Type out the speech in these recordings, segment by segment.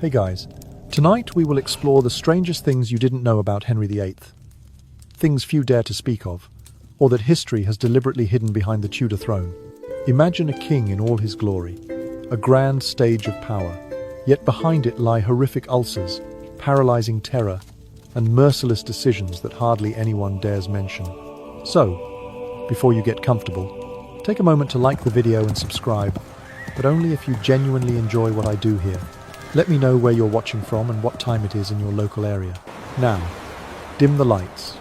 Hey guys, tonight we will explore the strangest things you didn't know about Henry VIII. Things few dare to speak of, or that history has deliberately hidden behind the Tudor throne. Imagine a king in all his glory, a grand stage of power, yet behind it lie horrific ulcers, paralyzing terror, and merciless decisions that hardly anyone dares mention. So, before you get comfortable, take a moment to like the video and subscribe, but only if you genuinely enjoy what I do here. Let me know where you're watching from and what time it is in your local area. Now, dim the lights,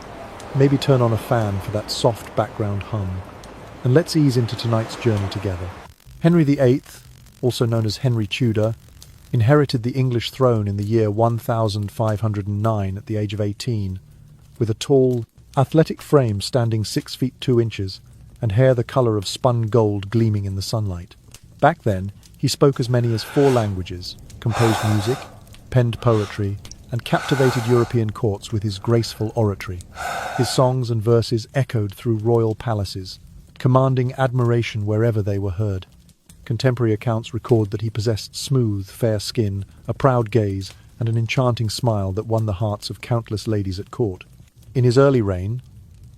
maybe turn on a fan for that soft background hum, and let's ease into tonight's journey together. Henry VIII, also known as Henry Tudor, inherited the English throne in the year 1509 at the age of 18, with a tall, athletic frame standing 6 feet 2 inches and hair the colour of spun gold gleaming in the sunlight. Back then, he spoke as many as 4 languages, composed music, penned poetry, and captivated European courts with his graceful oratory. His songs and verses echoed through royal palaces, commanding admiration wherever they were heard. Contemporary accounts record that he possessed smooth, fair skin, a proud gaze, and an enchanting smile that won the hearts of countless ladies at court. In his early reign,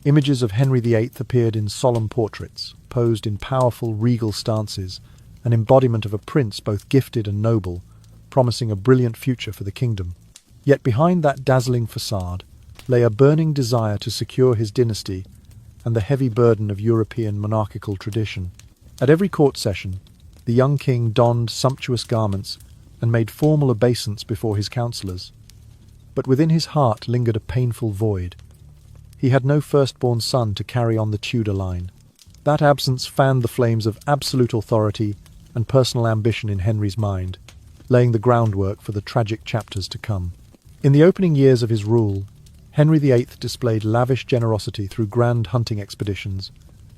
images of Henry VIII appeared in solemn portraits, posed in powerful, regal stances, an embodiment of a prince both gifted and noble, promising a brilliant future for the kingdom. Yet behind that dazzling facade lay a burning desire to secure his dynasty and the heavy burden of European monarchical tradition. At every court session, the young king donned sumptuous garments and made formal obeisance before his councillors. But within his heart lingered a painful void. He had no firstborn son to carry on the Tudor line. That absence fanned the flames of absolute authority and personal ambition in Henry's mind, laying the groundwork for the tragic chapters to come. In the opening years of his rule, Henry VIII displayed lavish generosity through grand hunting expeditions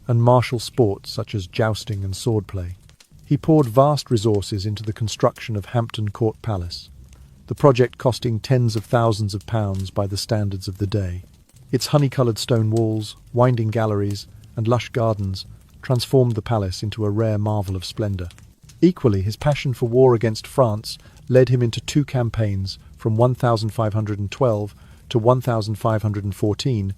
and martial sports such as jousting and swordplay. He poured vast resources into the construction of Hampton Court Palace, the project costing tens of thousands of pounds by the standards of the day. Its honey-coloured stone walls, winding galleries, and lush gardens transformed the palace into a rare marvel of splendour. Equally, his passion for war against France led him into 2 campaigns from 1512 to 1514,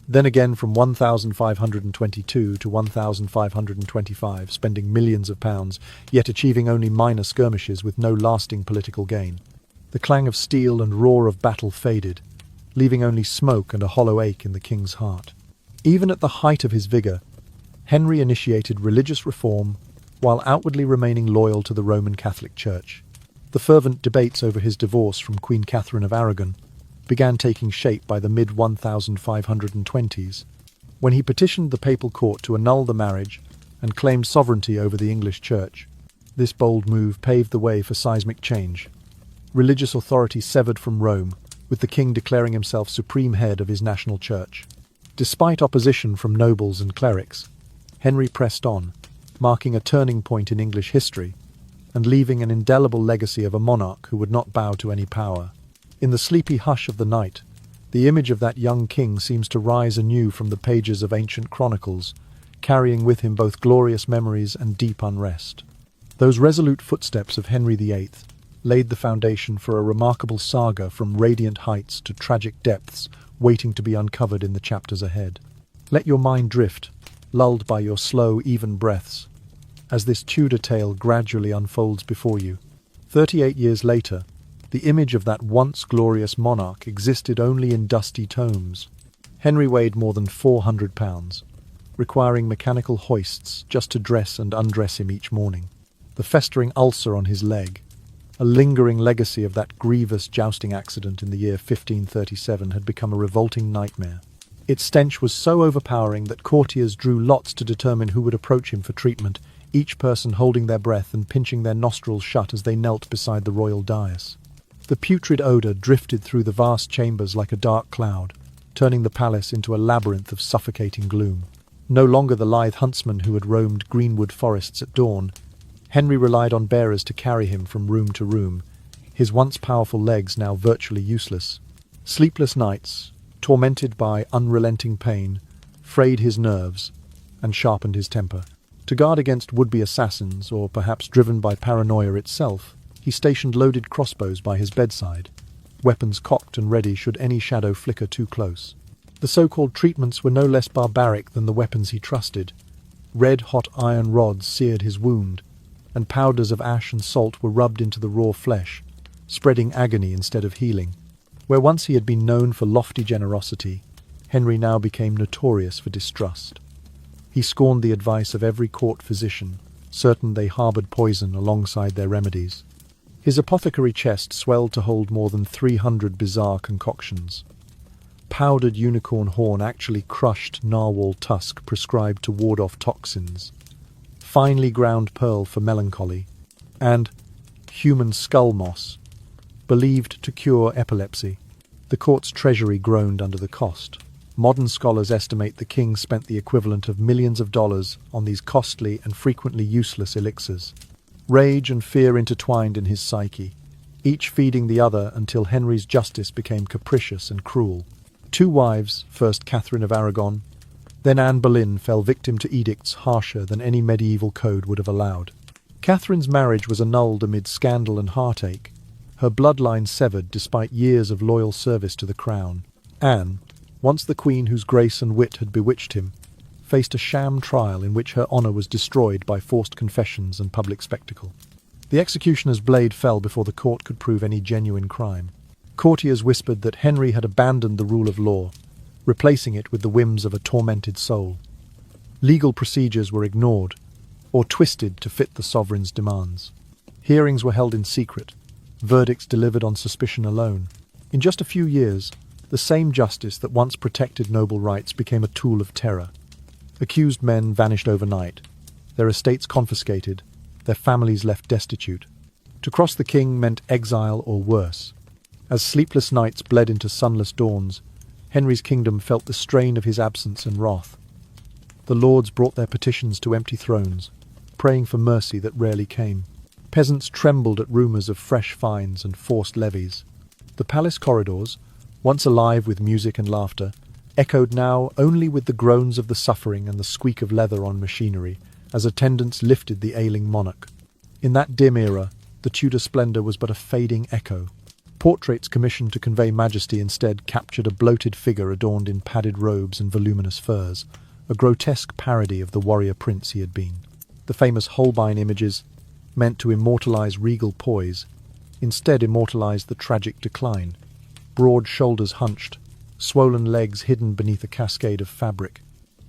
then again from 1522 to 1525, spending millions of pounds, yet achieving only minor skirmishes with no lasting political gain. The clang of steel and roar of battle faded, leaving only smoke and a hollow ache in the king's heart. Even at the height of his vigour, Henry initiated religious reform while outwardly remaining loyal to the Roman Catholic Church. The fervent debates over his divorce from Queen Catherine of Aragon began taking shape by the mid-1520s, when he petitioned the papal court to annul the marriage and claimed sovereignty over the English Church. This bold move paved the way for seismic change. Religious authority severed from Rome, with the king declaring himself supreme head of his national church. Despite opposition from nobles and clerics, Henry pressed on, marking a turning point in English history and leaving an indelible legacy of a monarch who would not bow to any power. In the sleepy hush of the night, the image of that young king seems to rise anew from the pages of ancient chronicles, carrying with him both glorious memories and deep unrest. Those resolute footsteps of Henry VIII laid the foundation for a remarkable saga from radiant heights to tragic depths waiting to be uncovered in the chapters ahead. Let your mind drift, lulled by your slow, even breaths, as this Tudor tale gradually unfolds before you. 38 years later, the image of that once glorious monarch existed only in dusty tomes. Henry weighed more than 400 pounds, requiring mechanical hoists just to dress and undress him each morning. The festering ulcer on his leg, a lingering legacy of that grievous jousting accident in the year 1537, had become a revolting nightmare. Its stench was so overpowering that courtiers drew lots to determine who would approach him for treatment, each person holding their breath and pinching their nostrils shut as they knelt beside the royal dais. The putrid odour drifted through the vast chambers like a dark cloud, turning the palace into a labyrinth of suffocating gloom. No longer the lithe huntsman who had roamed greenwood forests at dawn, Henry relied on bearers to carry him from room to room, his once powerful legs now virtually useless. Sleepless nights, tormented by unrelenting pain, frayed his nerves and sharpened his temper. To guard against would-be assassins, or perhaps driven by paranoia itself, he stationed loaded crossbows by his bedside, weapons cocked and ready should any shadow flicker too close. The so-called treatments were no less barbaric than the weapons he trusted. Red-hot iron rods seared his wound, and powders of ash and salt were rubbed into the raw flesh, spreading agony instead of healing. Where once he had been known for lofty generosity, Henry now became notorious for distrust. He scorned the advice of every court physician, certain they harboured poison alongside their remedies. His apothecary chest swelled to hold more than 300 bizarre concoctions. Powdered unicorn horn actually crushed narwhal tusk prescribed to ward off toxins, finely ground pearl for melancholy, and human skull moss, believed to cure epilepsy. The court's treasury groaned under the cost. Modern scholars estimate the king spent the equivalent of millions of dollars on these costly and frequently useless elixirs. Rage and fear intertwined in his psyche, each feeding the other until Henry's justice became capricious and cruel. 2 wives, first Catherine of Aragon, then Anne Boleyn, fell victim to edicts harsher than any medieval code would have allowed. Catherine's marriage was annulled amid scandal and heartache, her bloodline severed despite years of loyal service to the crown. Anne, once the queen whose grace and wit had bewitched him, faced a sham trial in which her honour was destroyed by forced confessions and public spectacle. The executioner's blade fell before the court could prove any genuine crime. Courtiers whispered that Henry had abandoned the rule of law, replacing it with the whims of a tormented soul. Legal procedures were ignored, or twisted to fit the sovereign's demands. Hearings were held in secret, verdicts delivered on suspicion alone. In just a few years, the same justice that once protected noble rights became a tool of terror. Accused men vanished overnight, their estates confiscated, their families left destitute. To cross the king meant exile or worse. As sleepless nights bled into sunless dawns, Henry's kingdom felt the strain of his absence and wrath. The lords brought their petitions to empty thrones, praying for mercy that rarely came. Peasants trembled at rumours of fresh fines and forced levies. The palace corridors, once alive with music and laughter, echoed now only with the groans of the suffering and the squeak of leather on machinery as attendants lifted the ailing monarch. In that dim era, the Tudor splendour was but a fading echo. Portraits commissioned to convey majesty instead captured a bloated figure adorned in padded robes and voluminous furs, a grotesque parody of the warrior prince he had been. The famous Holbein images, meant to immortalize regal poise, instead immortalized the tragic decline. Broad shoulders hunched, swollen legs hidden beneath a cascade of fabric.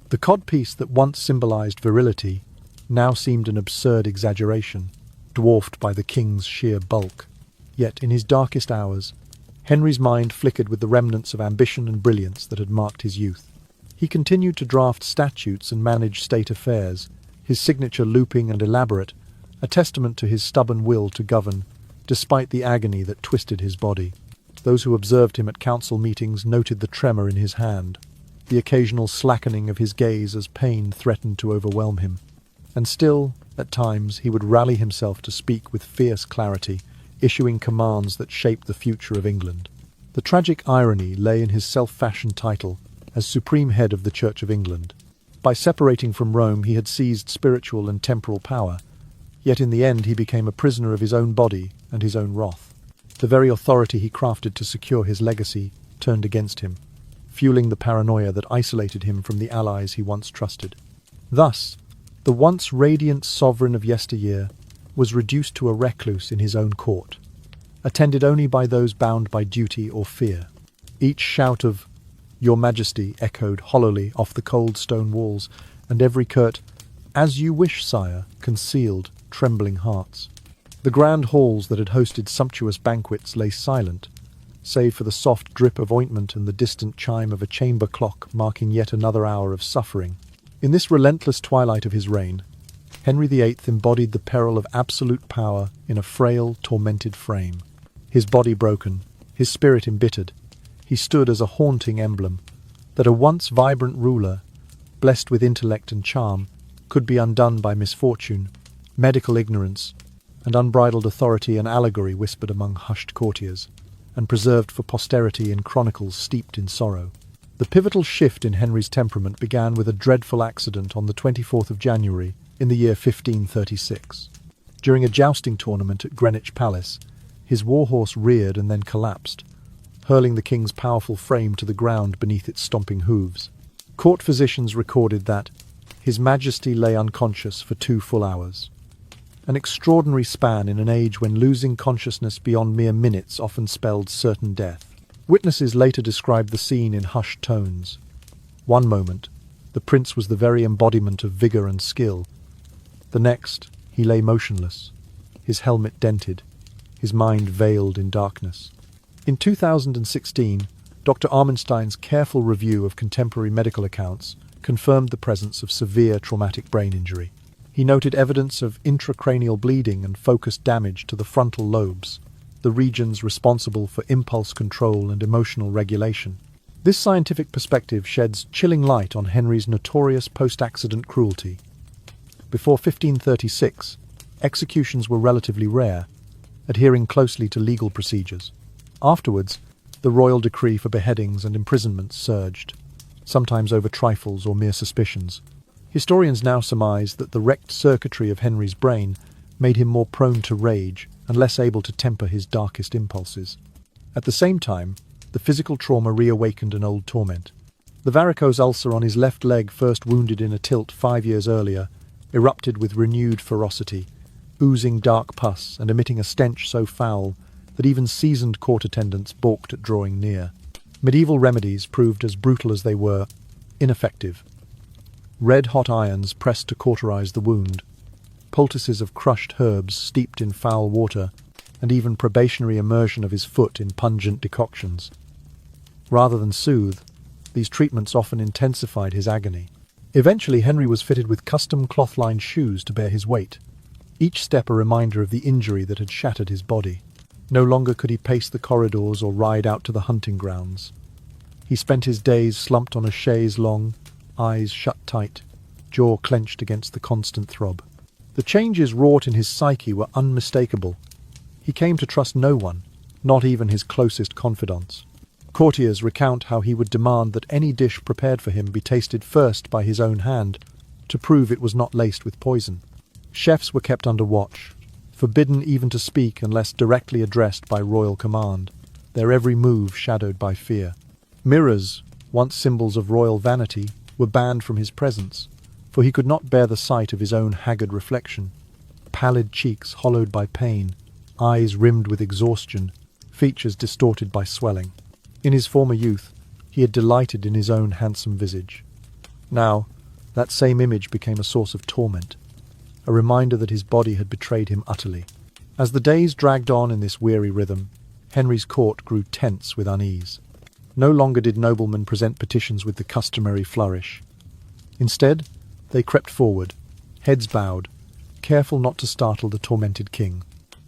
The codpiece that once symbolized virility now seemed an absurd exaggeration, dwarfed by the king's sheer bulk. Yet, in his darkest hours, Henry's mind flickered with the remnants of ambition and brilliance that had marked his youth. He continued to draft statutes and manage state affairs, his signature looping and elaborate, a testament to his stubborn will to govern, despite the agony that twisted his body. Those who observed him at council meetings noted the tremor in his hand, the occasional slackening of his gaze as pain threatened to overwhelm him. And still, at times, he would rally himself to speak with fierce clarity, issuing commands that shaped the future of England. The tragic irony lay in his self-fashioned title as Supreme Head of the Church of England. By separating from Rome, he had seized spiritual and temporal power, yet in the end he became a prisoner of his own body and his own wrath. The very authority he crafted to secure his legacy turned against him, fueling the paranoia that isolated him from the allies he once trusted. Thus, the once radiant sovereign of yesteryear was reduced to a recluse in his own court, attended only by those bound by duty or fear. Each shout of "Your Majesty" echoed hollowly off the cold stone walls, and every curt "As you wish, sire," concealed trembling hearts. The grand halls that had hosted sumptuous banquets lay silent, save for the soft drip of ointment and the distant chime of a chamber clock marking yet another hour of suffering. In this relentless twilight of his reign, Henry VIII embodied the peril of absolute power in a frail, tormented frame. His body broken, his spirit embittered, he stood as a haunting emblem that a once vibrant ruler blessed with intellect and charm, could be undone by misfortune, medical ignorance, and unbridled authority and allegory whispered among hushed courtiers, and preserved for posterity in chronicles steeped in sorrow. The pivotal shift in Henry's temperament began with a dreadful accident on the 24th of January in the year 1536. During a jousting tournament at Greenwich Palace, his warhorse reared and then collapsed, hurling the king's powerful frame to the ground beneath its stomping hooves. Court physicians recorded that His Majesty lay unconscious for 2 full hours. An extraordinary span in an age when losing consciousness beyond mere minutes often spelled certain death. Witnesses later described the scene in hushed tones. One moment, the prince was the very embodiment of vigour and skill. The next, he lay motionless, his helmet dented, his mind veiled in darkness. In 2016, Dr. Armenstein's careful review of contemporary medical accounts confirmed the presence of severe traumatic brain injury. He noted evidence of intracranial bleeding and focused damage to the frontal lobes, the regions responsible for impulse control and emotional regulation. This scientific perspective sheds chilling light on Henry's notorious post-accident cruelty. Before 1536, executions were relatively rare, adhering closely to legal procedures. Afterwards, the royal decree for beheadings and imprisonments surged, sometimes over trifles or mere suspicions. Historians now surmise that the wrecked circuitry of Henry's brain made him more prone to rage and less able to temper his darkest impulses. At the same time, the physical trauma reawakened an old torment. The varicose ulcer on his left leg, first wounded in a tilt 5 years earlier, erupted with renewed ferocity, oozing dark pus and emitting a stench so foul that even seasoned court attendants balked at drawing near. Medieval remedies proved, as brutal as they were, ineffective. Red-hot irons pressed to cauterize the wound, poultices of crushed herbs steeped in foul water, and even probationary immersion of his foot in pungent decoctions. Rather than soothe, these treatments often intensified his agony. Eventually, Henry was fitted with custom cloth-lined shoes to bear his weight, each step a reminder of the injury that had shattered his body. No longer could he pace the corridors or ride out to the hunting grounds. He spent his days slumped on a chaise longue, eyes shut tight, jaw clenched against the constant throb. The changes wrought in his psyche were unmistakable. He came to trust no one, not even his closest confidants. Courtiers recount how he would demand that any dish prepared for him be tasted first by his own hand, to prove it was not laced with poison. Chefs were kept under watch, forbidden even to speak unless directly addressed by royal command, their every move shadowed by fear. Mirrors, once symbols of royal vanity, were banned from his presence, for he could not bear the sight of his own haggard reflection. Pallid cheeks hollowed by pain, eyes rimmed with exhaustion, features distorted by swelling. In his former youth, he had delighted in his own handsome visage. Now, that same image became a source of torment, a reminder that his body had betrayed him utterly. As the days dragged on in this weary rhythm, Henry's court grew tense with unease. No longer did noblemen present petitions with the customary flourish. Instead, they crept forward, heads bowed, careful not to startle the tormented king.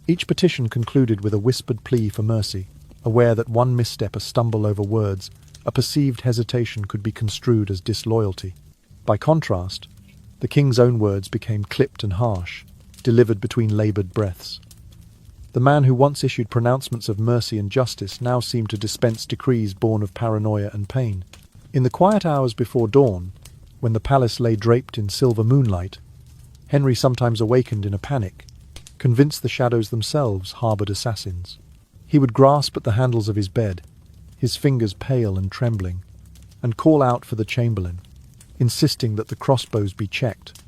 Each petition concluded with a whispered plea for mercy, aware that one misstep, a stumble over words, a perceived hesitation could be construed as disloyalty. By contrast, the king's own words became clipped and harsh, delivered between laboured breaths. The man who once issued pronouncements of mercy and justice now seemed to dispense decrees born of paranoia and pain. In the quiet hours before dawn, when the palace lay draped in silver moonlight, Henry sometimes awakened in a panic, convinced the shadows themselves harboured assassins. He would grasp at the handles of his bed, his fingers pale and trembling, and call out for the chamberlain, insisting that the crossbows be checked,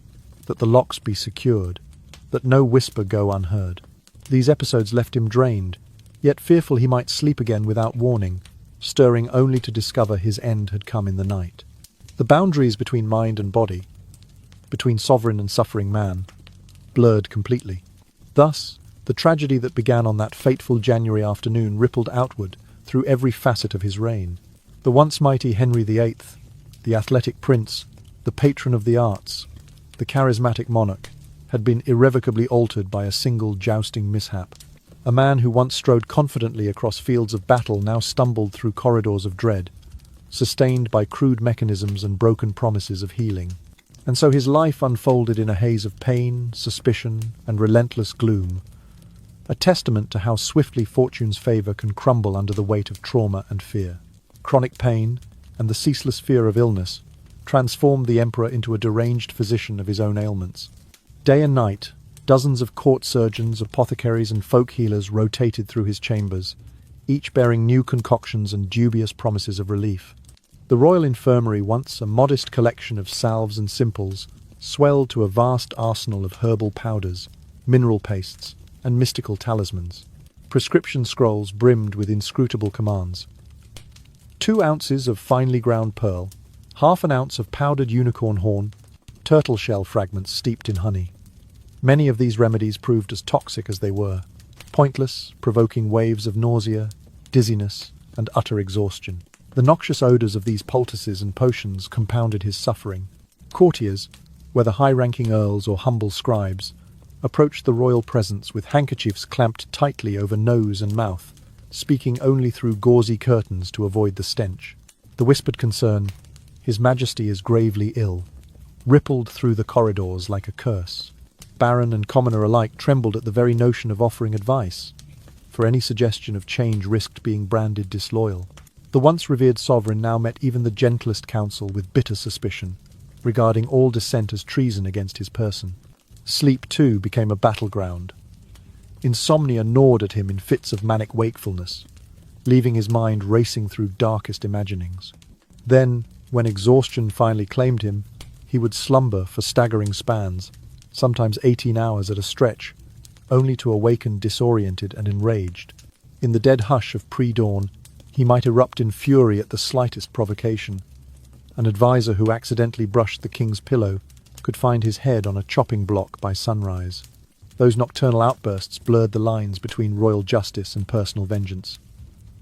that the locks be secured, that no whisper go unheard. These episodes left him drained, yet fearful he might sleep again without warning, stirring only to discover his end had come in the night. The boundaries between mind and body, between sovereign and suffering man, blurred completely. Thus, the tragedy that began on that fateful January afternoon rippled outward through every facet of his reign. The once mighty Henry VIII, the athletic prince, the patron of the arts, the charismatic monarch, had been irrevocably altered by a single jousting mishap. A man who once strode confidently across fields of battle now stumbled through corridors of dread, sustained by crude mechanisms and broken promises of healing. And so his life unfolded in a haze of pain, suspicion, and relentless gloom, a testament to how swiftly fortune's favor can crumble under the weight of trauma and fear. Chronic pain, and the ceaseless fear of illness, transformed the emperor into a deranged physician of his own ailments. Day and night, dozens of court surgeons, apothecaries, and folk healers rotated through his chambers, each bearing new concoctions and dubious promises of relief. The royal infirmary, once a modest collection of salves and simples, swelled to a vast arsenal of herbal powders, mineral pastes, and mystical talismans. Prescription scrolls brimmed with inscrutable commands. 2 ounces of finely ground pearl, half an ounce of powdered unicorn horn, turtle shell fragments steeped in honey. Many of these remedies proved as toxic as they were, pointless, provoking waves of nausea, dizziness, and utter exhaustion. The noxious odours of these poultices and potions compounded his suffering. Courtiers, whether high-ranking earls or humble scribes, approached the royal presence with handkerchiefs clamped tightly over nose and mouth, speaking only through gauzy curtains to avoid the stench. The whispered concern, "His Majesty is gravely ill," rippled through the corridors like a curse. Baron and commoner alike trembled at the very notion of offering advice, for any suggestion of change risked being branded disloyal. The once revered sovereign now met even the gentlest counsel with bitter suspicion, regarding all dissent as treason against his person. Sleep, too, became a battleground. Insomnia gnawed at him in fits of manic wakefulness, leaving his mind racing through darkest imaginings. Then, when exhaustion finally claimed him, he would slumber for staggering spans, sometimes 18 hours at a stretch, only to awaken disoriented and enraged. In the dead hush of pre-dawn, he might erupt in fury at the slightest provocation. An advisor who accidentally brushed the king's pillow could find his head on a chopping block by sunrise. Those nocturnal outbursts blurred the lines between royal justice and personal vengeance.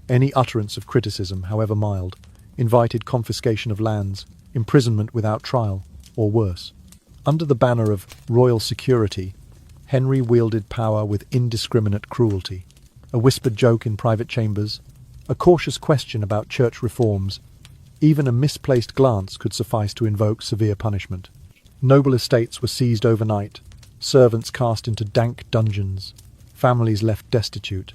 Any utterance of criticism, however mild, invited confiscation of lands, imprisonment without trial, or worse. Under the banner of royal security, Henry wielded power with indiscriminate cruelty. A whispered joke in private chambers, a cautious question about church reforms, even a misplaced glance could suffice to invoke severe punishment. Noble estates were seized overnight, servants cast into dank dungeons, families left destitute.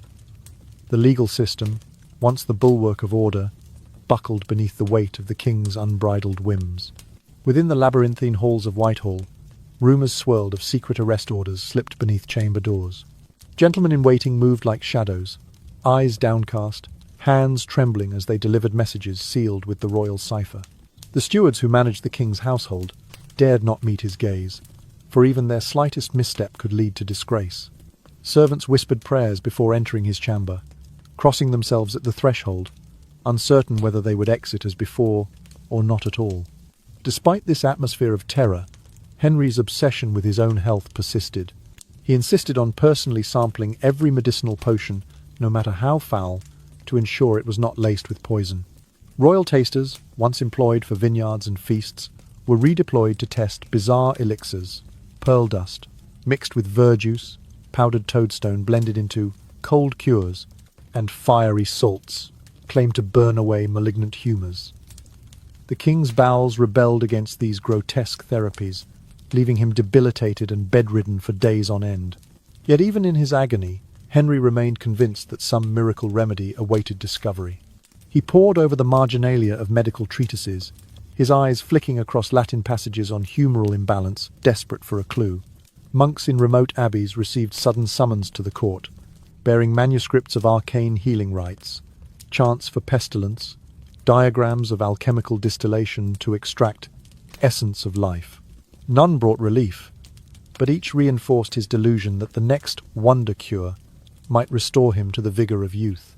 The legal system, once the bulwark of order, buckled beneath the weight of the king's unbridled whims. Within the labyrinthine halls of Whitehall, rumours swirled of secret arrest orders slipped beneath chamber doors. Gentlemen in waiting moved like shadows, eyes downcast, hands trembling as they delivered messages sealed with the royal cipher. The stewards who managed the king's household dared not meet his gaze, for even their slightest misstep could lead to disgrace. Servants whispered prayers before entering his chamber, crossing themselves at the threshold, uncertain whether they would exit as before or not at all. Despite this atmosphere of terror, Henry's obsession with his own health persisted. He insisted on personally sampling every medicinal potion, no matter how foul, to ensure it was not laced with poison. Royal tasters, once employed for vineyards and feasts, were redeployed to test bizarre elixirs, pearl dust, mixed with verjuice, powdered toadstone blended into cold cures, and fiery salts, claimed to burn away malignant humours. The king's bowels rebelled against these grotesque therapies, leaving him debilitated and bedridden for days on end. Yet even in his agony, Henry remained convinced that some miracle remedy awaited discovery. He pored over the marginalia of medical treatises, his eyes flicking across Latin passages on humoral imbalance, desperate for a clue. Monks in remote abbeys received sudden summons to the court, bearing manuscripts of arcane healing rites, chants for pestilence, diagrams of alchemical distillation to extract essence of life. None brought relief, but each reinforced his delusion that the next wonder cure might restore him to the vigour of youth.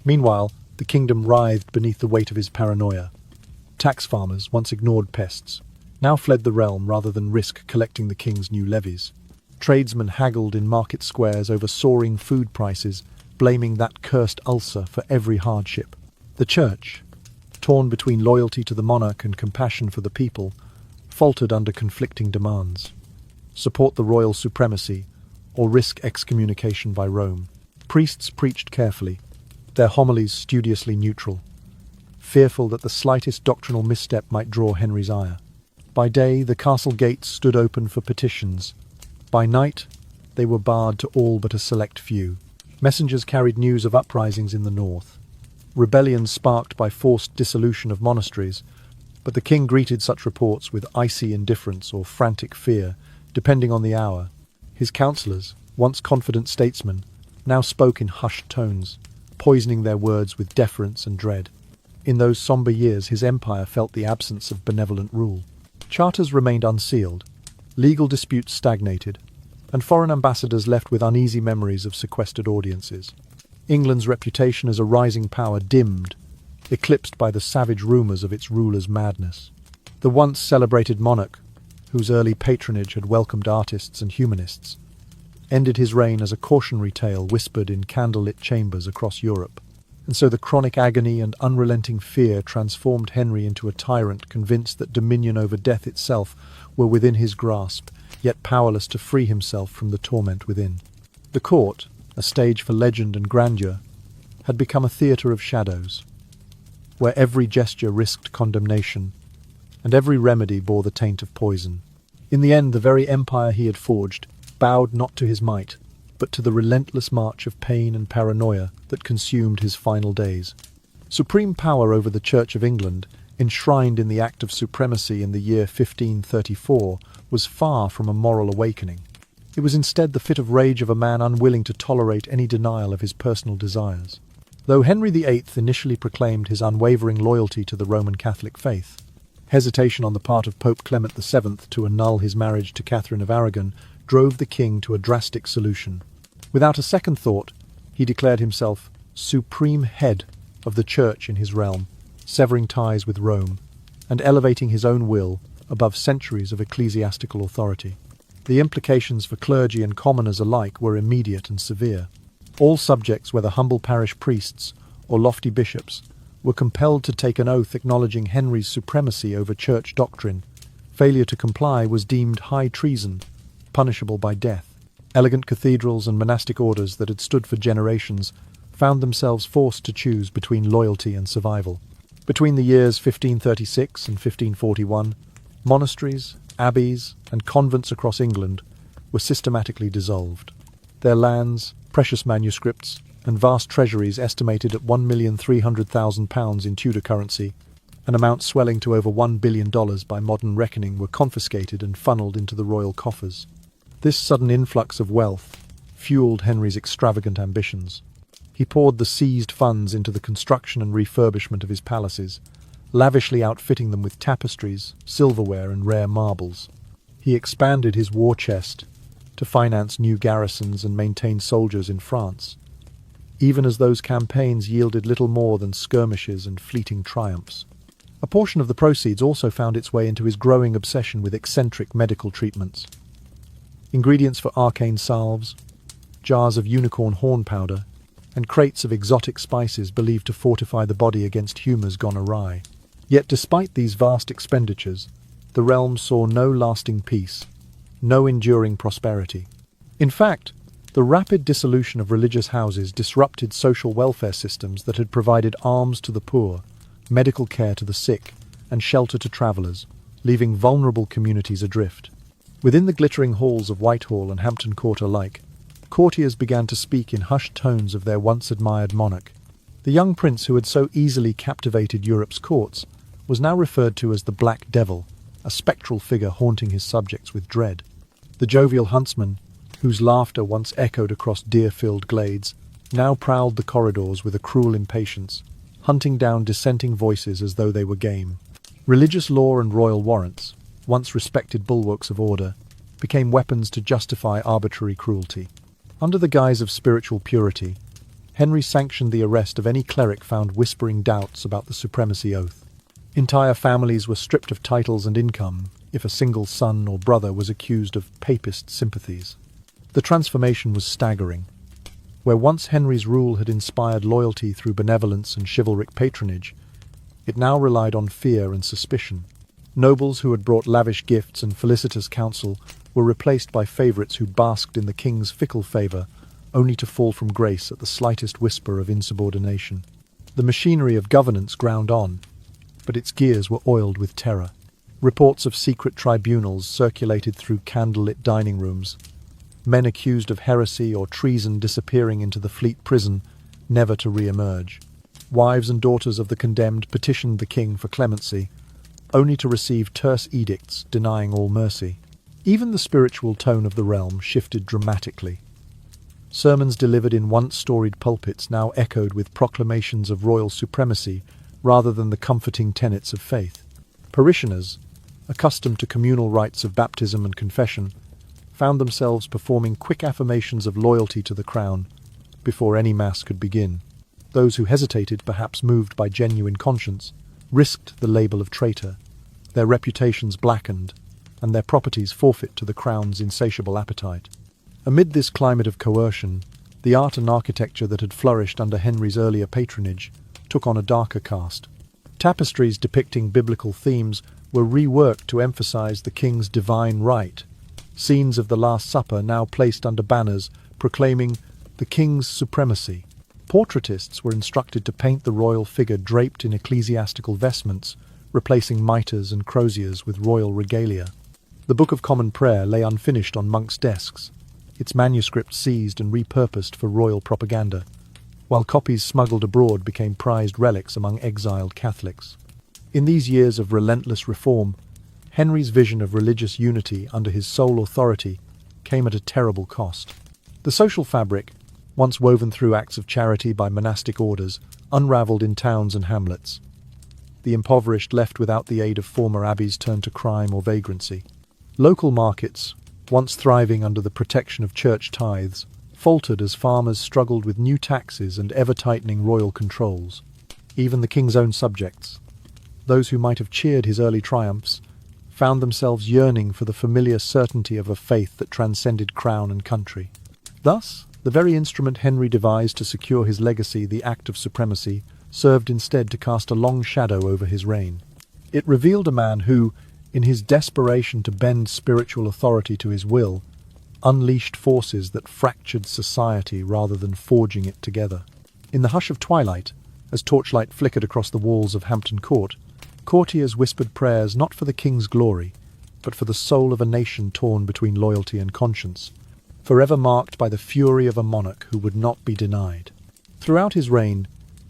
Meanwhile, the kingdom writhed beneath the weight of his paranoia. Tax farmers, once ignored pests, now fled the realm rather than risk collecting the king's new levies. Tradesmen haggled in market squares over soaring food prices, blaming that cursed ulcer for every hardship. The church, torn between loyalty to the monarch and compassion for the people, faltered under conflicting demands. Support the royal supremacy, or risk excommunication by Rome. Priests preached carefully, their homilies studiously neutral. fearful that the slightest doctrinal misstep might draw Henry's ire. By day, the castle gates stood open for petitions. By night, they were barred to all but a select few. Messengers carried news of uprisings in the north, rebellions sparked by forced dissolution of monasteries, but the king greeted such reports with icy indifference or frantic fear, depending on the hour. His counsellors, once confident statesmen, now spoke in hushed tones, poisoning their words with deference and dread. In those sombre years, his empire felt the absence of benevolent rule. Charters remained unsealed, legal disputes stagnated, and foreign ambassadors left with uneasy memories of sequestered audiences. England's reputation as a rising power dimmed, eclipsed by the savage rumours of its ruler's madness. The once celebrated monarch, whose early patronage had welcomed artists and humanists, ended his reign as a cautionary tale whispered in candlelit chambers across Europe. And so the chronic agony and unrelenting fear transformed Henry into a tyrant convinced that dominion over death itself were within his grasp, yet powerless to free himself from the torment within. The court, a stage for legend and grandeur, had become a theatre of shadows, where every gesture risked condemnation, and every remedy bore the taint of poison. In the end, the very empire he had forged bowed not to his might, but to the relentless march of pain and paranoia that consumed his final days. Supreme power over the Church of England, enshrined in the Act of Supremacy in the year 1534, was far from a moral awakening. It was instead the fit of rage of a man unwilling to tolerate any denial of his personal desires. Though Henry VIII initially proclaimed his unwavering loyalty to the Roman Catholic faith, hesitation on the part of Pope Clement VII to annul his marriage to Catherine of Aragon drove the king to a drastic solution. Without a second thought, he declared himself supreme head of the church in his realm, severing ties with Rome, and elevating his own will above centuries of ecclesiastical authority. The implications for clergy and commoners alike were immediate and severe. All subjects, whether humble parish priests or lofty bishops, were compelled to take an oath acknowledging Henry's supremacy over church doctrine. Failure to comply was deemed high treason, punishable by death. Elegant cathedrals and monastic orders that had stood for generations found themselves forced to choose between loyalty and survival. Between the years 1536 and 1541, monasteries, abbeys, and convents across England were systematically dissolved. Their lands, precious manuscripts, and vast treasuries estimated at £1,300,000 in Tudor currency, an amount swelling to over $1 billion by modern reckoning, were confiscated and funneled into the royal coffers. This sudden influx of wealth fueled Henry's extravagant ambitions. He poured the seized funds into the construction and refurbishment of his palaces, lavishly outfitting them with tapestries, silverware, and rare marbles. He expanded his war chest to finance new garrisons and maintain soldiers in France, even as those campaigns yielded little more than skirmishes and fleeting triumphs. A portion of the proceeds also found its way into his growing obsession with eccentric medical treatments. Ingredients for arcane salves, jars of unicorn horn powder, and crates of exotic spices believed to fortify the body against humours gone awry. Yet despite these vast expenditures, the realm saw no lasting peace, no enduring prosperity. In fact, the rapid dissolution of religious houses disrupted social welfare systems that had provided alms to the poor, medical care to the sick, and shelter to travellers, leaving vulnerable communities adrift. Within the glittering halls of Whitehall and Hampton Court alike, courtiers began to speak in hushed tones of their once admired monarch. The young prince who had so easily captivated Europe's courts was now referred to as the Black Devil, a spectral figure haunting his subjects with dread. The jovial huntsman, whose laughter once echoed across deer-filled glades, now prowled the corridors with a cruel impatience, hunting down dissenting voices as though they were game. Religious law and royal warrants, once respected bulwarks of order, became weapons to justify arbitrary cruelty. Under the guise of spiritual purity, Henry sanctioned the arrest of any cleric found whispering doubts about the supremacy oath. Entire families were stripped of titles and income if a single son or brother was accused of papist sympathies. The transformation was staggering. Where once Henry's rule had inspired loyalty through benevolence and chivalric patronage, it now relied on fear and suspicion. Nobles who had brought lavish gifts and felicitous counsel were replaced by favourites who basked in the king's fickle favour, only to fall from grace at the slightest whisper of insubordination. The machinery of governance ground on, but its gears were oiled with terror. Reports of secret tribunals circulated through candlelit dining rooms, men accused of heresy or treason disappearing into the Fleet prison, never to re-emerge. Wives and daughters of the condemned petitioned the king for clemency, only to receive terse edicts denying all mercy. Even the spiritual tone of the realm shifted dramatically. Sermons delivered in once-storied pulpits now echoed with proclamations of royal supremacy rather than the comforting tenets of faith. Parishioners, accustomed to communal rites of baptism and confession, found themselves performing quick affirmations of loyalty to the crown before any mass could begin. Those who hesitated, perhaps moved by genuine conscience, risked the label of traitor, their reputations blackened, and their properties forfeit to the crown's insatiable appetite. Amid this climate of coercion, the art and architecture that had flourished under Henry's earlier patronage took on a darker cast. Tapestries depicting biblical themes were reworked to emphasize the king's divine right. Scenes of the Last Supper now placed under banners proclaiming the king's supremacy. Portraitists were instructed to paint the royal figure draped in ecclesiastical vestments, replacing mitres and croziers with royal regalia. The Book of Common Prayer lay unfinished on monks' desks, its manuscript seized and repurposed for royal propaganda, while copies smuggled abroad became prized relics among exiled Catholics. In these years of relentless reform, Henry's vision of religious unity under his sole authority came at a terrible cost. The social fabric, once woven through acts of charity by monastic orders, unravelled in towns and hamlets. The impoverished left without the aid of former abbeys turned to crime or vagrancy. Local markets, once thriving under the protection of church tithes, faltered as farmers struggled with new taxes and ever-tightening royal controls. Even the king's own subjects, those who might have cheered his early triumphs, found themselves yearning for the familiar certainty of a faith that transcended crown and country. Thus, the very instrument Henry devised to secure his legacy, the Act of Supremacy, served instead to cast a long shadow over his reign. It revealed a man who, in his desperation to bend spiritual authority to his will, unleashed forces that fractured society rather than forging it together. In the hush of twilight, as torchlight flickered across the walls of Hampton Court, courtiers whispered prayers not for the king's glory, but for the soul of a nation torn between loyalty and conscience, forever marked by the fury of a monarch who would not be denied. Throughout his reign,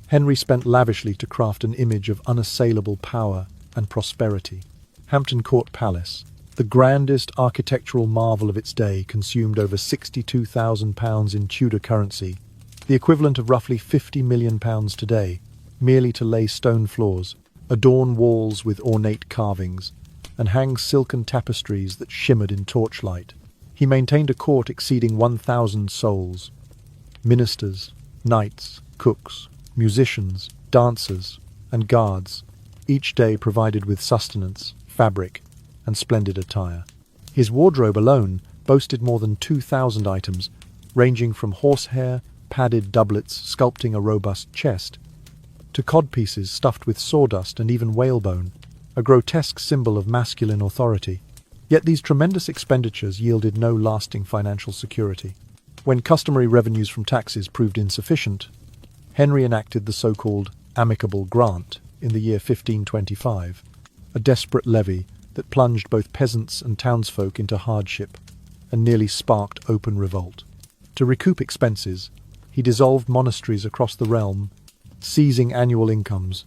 Henry spent lavishly to craft an image of unassailable power and prosperity. Hampton Court Palace, the grandest architectural marvel of its day, consumed over £62,000 in Tudor currency, the equivalent of roughly £50 million today, merely to lay stone floors, adorn walls with ornate carvings, and hang silken tapestries that shimmered in torchlight. He maintained a court exceeding 1,000 souls, ministers, knights, cooks, musicians, dancers, and guards, each day provided with sustenance, fabric, and splendid attire. His wardrobe alone boasted more than 2,000 items, ranging from horsehair, padded doublets sculpting a robust chest, to codpieces stuffed with sawdust and even whalebone, a grotesque symbol of masculine authority. Yet these tremendous expenditures yielded no lasting financial security. When customary revenues from taxes proved insufficient, Henry enacted the so-called amicable grant in the year 1525, a desperate levy that plunged both peasants and townsfolk into hardship and nearly sparked open revolt. To recoup expenses, he dissolved monasteries across the realm, seizing annual incomes,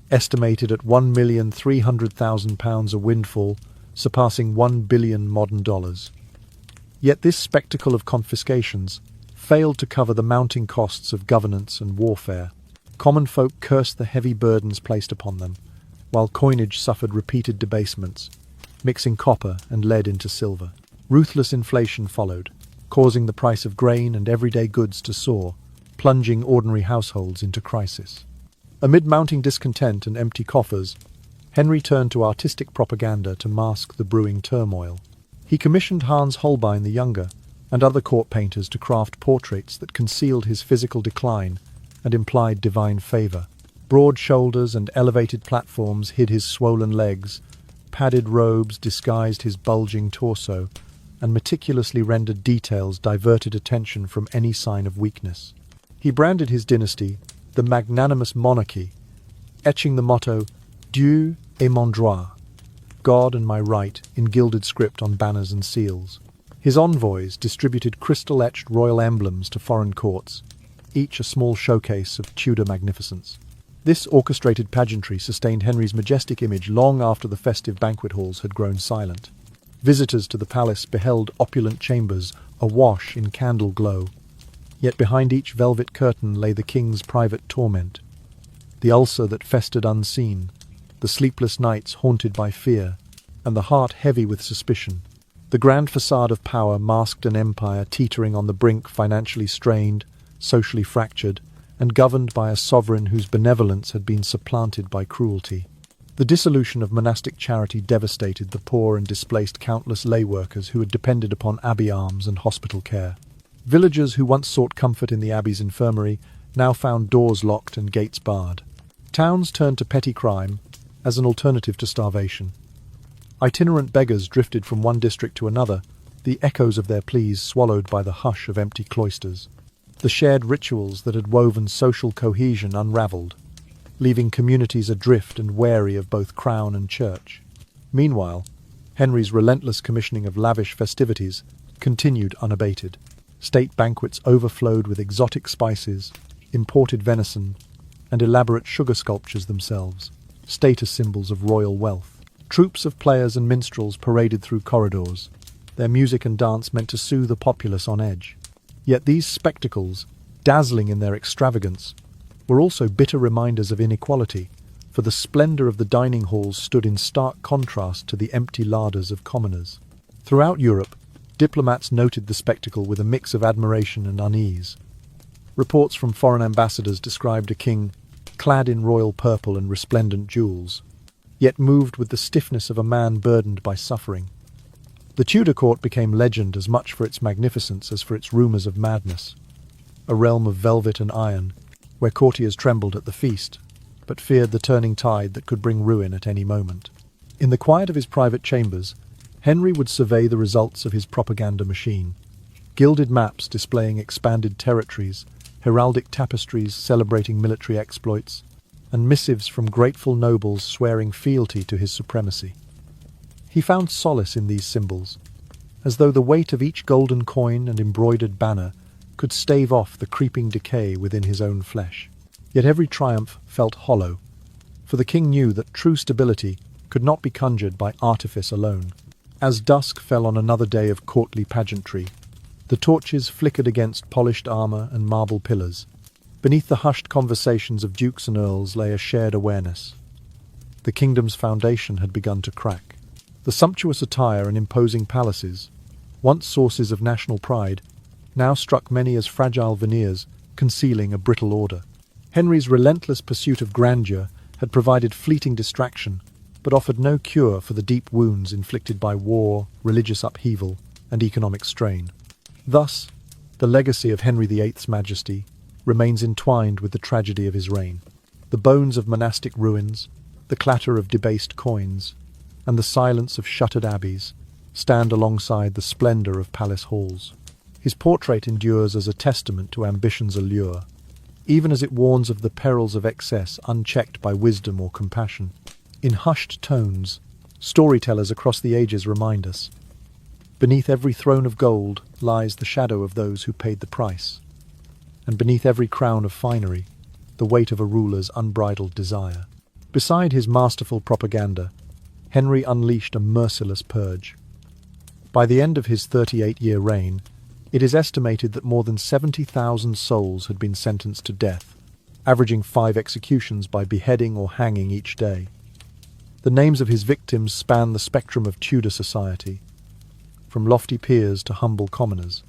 estimated at £1,300,000 a windfall, surpassing $1 billion modern dollars. Yet this spectacle of confiscations failed to cover the mounting costs of governance and warfare. Common folk cursed the heavy burdens placed upon them, while coinage suffered repeated debastements, mixing copper and lead into silver. Ruthless inflation followed, causing the price of grain and everyday goods to soar, plunging ordinary households into crisis. Amid mounting discontent and empty coffers, Henry turned to artistic propaganda to mask the brewing turmoil. He commissioned Hans Holbein the Younger and other court painters to craft portraits that concealed his physical decline and implied divine favour. Broad shoulders and elevated platforms hid his swollen legs, padded robes disguised his bulging torso, and meticulously rendered details diverted attention from any sign of weakness. He branded his dynasty, the magnanimous monarchy, etching the motto, Dieu est mon droit, God and my right, in gilded script on banners and seals. His envoys distributed crystal-etched royal emblems to foreign courts, each a small showcase of Tudor magnificence. This orchestrated pageantry sustained Henry's majestic image long after the festive banquet halls had grown silent. Visitors to the palace beheld opulent chambers awash in candle glow, yet behind each velvet curtain lay the king's private torment, the ulcer that festered unseen, the sleepless nights haunted by fear, and the heart heavy with suspicion. The grand facade of power masked an empire teetering on the brink, financially strained, socially fractured, and governed by a sovereign whose benevolence had been supplanted by cruelty. The dissolution of monastic charity devastated the poor and displaced countless lay workers who had depended upon abbey alms and hospital care. Villagers who once sought comfort in the abbey's infirmary now found doors locked and gates barred. Towns turned to petty crime as an alternative to starvation. Itinerant beggars drifted from one district to another, the echoes of their pleas swallowed by the hush of empty cloisters. The shared rituals that had woven social cohesion unravelled, leaving communities adrift and wary of both crown and church. Meanwhile, Henry's relentless commissioning of lavish festivities continued unabated. State banquets overflowed with exotic spices, imported venison, and elaborate sugar sculptures themselves, status symbols of royal wealth. Troops of players and minstrels paraded through corridors, their music and dance meant to soothe the populace on edge. Yet these spectacles, dazzling in their extravagance, were also bitter reminders of inequality, for the splendour of the dining halls stood in stark contrast to the empty larders of commoners. Throughout Europe, diplomats noted the spectacle with a mix of admiration and unease. Reports from foreign ambassadors described a king clad in royal purple and resplendent jewels, yet moved with the stiffness of a man burdened by suffering. The Tudor court became legend as much for its magnificence as for its rumours of madness, a realm of velvet and iron, where courtiers trembled at the feast, but feared the turning tide that could bring ruin at any moment. In the quiet of his private chambers, Henry would survey the results of his propaganda machine. Gilded maps displaying expanded territories, heraldic tapestries celebrating military exploits, and missives from grateful nobles swearing fealty to his supremacy. He found solace in these symbols, as though the weight of each golden coin and embroidered banner could stave off the creeping decay within his own flesh. Yet every triumph felt hollow, for the king knew that true stability could not be conjured by artifice alone. As dusk fell on another day of courtly pageantry, the torches flickered against polished armour and marble pillars. Beneath the hushed conversations of dukes and earls lay a shared awareness. The kingdom's foundation had begun to crack. The sumptuous attire and imposing palaces, once sources of national pride, now struck many as fragile veneers concealing a brittle order. Henry's relentless pursuit of grandeur had provided fleeting distraction, but offered no cure for the deep wounds inflicted by war, religious upheaval, and economic strain. Thus, the legacy of Henry VIII's majesty remains entwined with the tragedy of his reign. The bones of monastic ruins, the clatter of debased coins, and the silence of shuttered abbeys stand alongside the splendour of palace halls. His portrait endures as a testament to ambition's allure, even as it warns of the perils of excess unchecked by wisdom or compassion. In hushed tones, storytellers across the ages remind us, beneath every throne of gold lies the shadow of those who paid the price, and beneath every crown of finery, the weight of a ruler's unbridled desire. Beside his masterful propaganda, Henry unleashed a merciless purge. By the end of his 38-year reign, it is estimated that more than 70,000 souls had been sentenced to death, averaging 5 executions by beheading or hanging each day. The names of his victims span the spectrum of Tudor society, from lofty peers to humble commoners.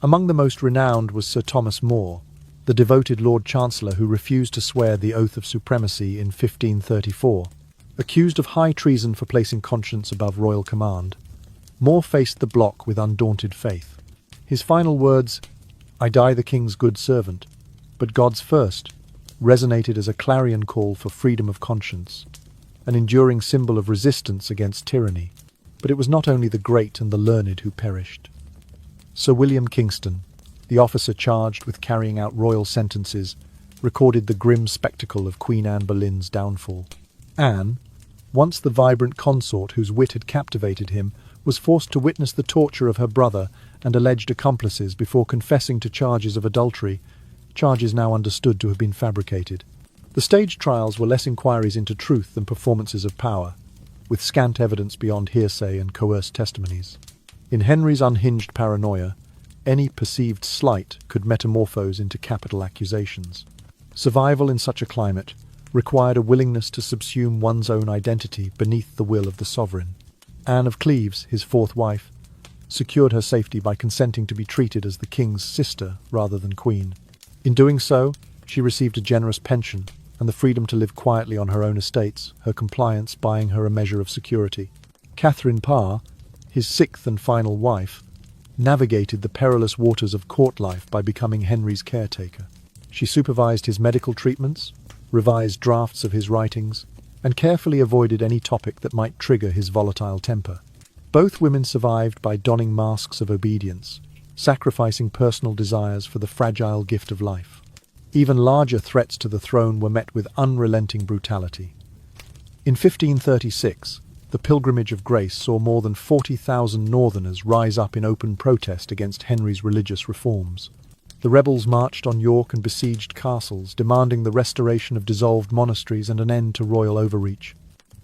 Among the most renowned was Sir Thomas More, the devoted Lord Chancellor who refused to swear the oath of supremacy in 1534. Accused of high treason for placing conscience above royal command, More faced the block with undaunted faith. His final words, "I die the king's good servant, but God's first," resonated as a clarion call for freedom of conscience, an enduring symbol of resistance against tyranny. But it was not only the great and the learned who perished. Sir William Kingston, the officer charged with carrying out royal sentences, recorded the grim spectacle of Queen Anne Boleyn's downfall. Anne, once the vibrant consort whose wit had captivated him, was forced to witness the torture of her brother and alleged accomplices before confessing to charges of adultery, charges now understood to have been fabricated. The stage trials were less inquiries into truth than performances of power, with scant evidence beyond hearsay and coerced testimonies. In Henry's unhinged paranoia, any perceived slight could metamorphose into capital accusations. Survival in such a climate required a willingness to subsume one's own identity beneath the will of the sovereign. Anne of Cleves, his fourth wife, secured her safety by consenting to be treated as the king's sister rather than queen. In doing so, she received a generous pension and the freedom to live quietly on her own estates, her compliance buying her a measure of security. Catherine Parr, his sixth and final wife, navigated the perilous waters of court life by becoming Henry's caretaker. She supervised his medical treatments, revised drafts of his writings, and carefully avoided any topic that might trigger his volatile temper. Both women survived by donning masks of obedience, sacrificing personal desires for the fragile gift of life. Even larger threats to the throne were met with unrelenting brutality. In 1536, the Pilgrimage of Grace saw more than 40,000 northerners rise up in open protest against Henry's religious reforms. The rebels marched on York and besieged castles, demanding the restoration of dissolved monasteries and an end to royal overreach.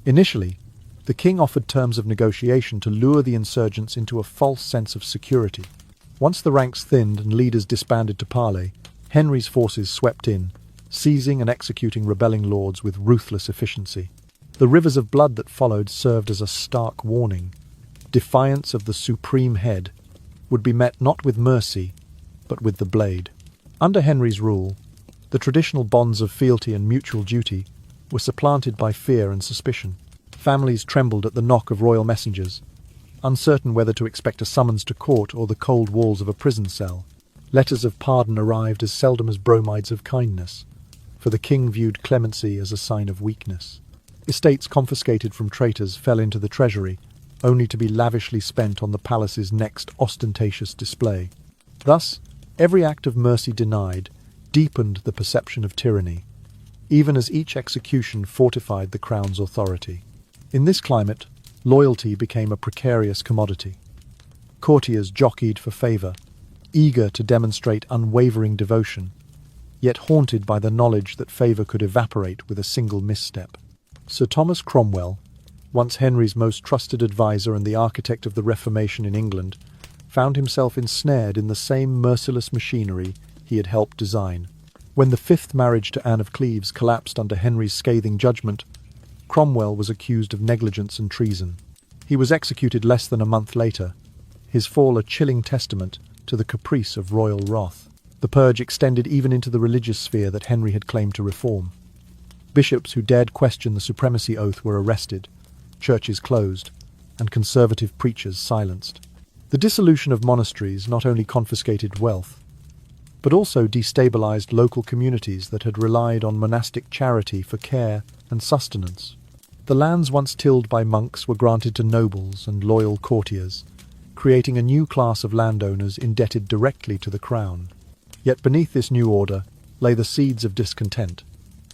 Initially, the king offered terms of negotiation to lure the insurgents into a false sense of security. Once the ranks thinned and leaders disbanded to parley, Henry's forces swept in, seizing and executing rebelling lords with ruthless efficiency. The rivers of blood that followed served as a stark warning. Defiance of the supreme head would be met not with mercy, but with the blade. Under Henry's rule, the traditional bonds of fealty and mutual duty were supplanted by fear and suspicion. Families trembled at the knock of royal messengers, uncertain whether to expect a summons to court or the cold walls of a prison cell. Letters of pardon arrived as seldom as bromides of kindness, for the king viewed clemency as a sign of weakness. Estates confiscated from traitors fell into the treasury, only to be lavishly spent on the palace's next ostentatious display. Thus, every act of mercy denied deepened the perception of tyranny, even as each execution fortified the crown's authority. In this climate, loyalty became a precarious commodity. Courtiers jockeyed for favour, eager to demonstrate unwavering devotion, yet haunted by the knowledge that favour could evaporate with a single misstep. Sir Thomas Cromwell, once Henry's most trusted adviser and the architect of the Reformation in England, found himself ensnared in the same merciless machinery he had helped design. When the fifth marriage to Anne of Cleves collapsed under Henry's scathing judgment, Cromwell was accused of negligence and treason. He was executed less than a month later, his fall a chilling testament to the caprice of royal wrath. The purge extended even into the religious sphere that Henry had claimed to reform. Bishops who dared question the supremacy oath were arrested, churches closed, and conservative preachers silenced. The dissolution of monasteries not only confiscated wealth, but also destabilized local communities that had relied on monastic charity for care and sustenance. The lands once tilled by monks were granted to nobles and loyal courtiers, creating a new class of landowners indebted directly to the crown. Yet beneath this new order lay the seeds of discontent,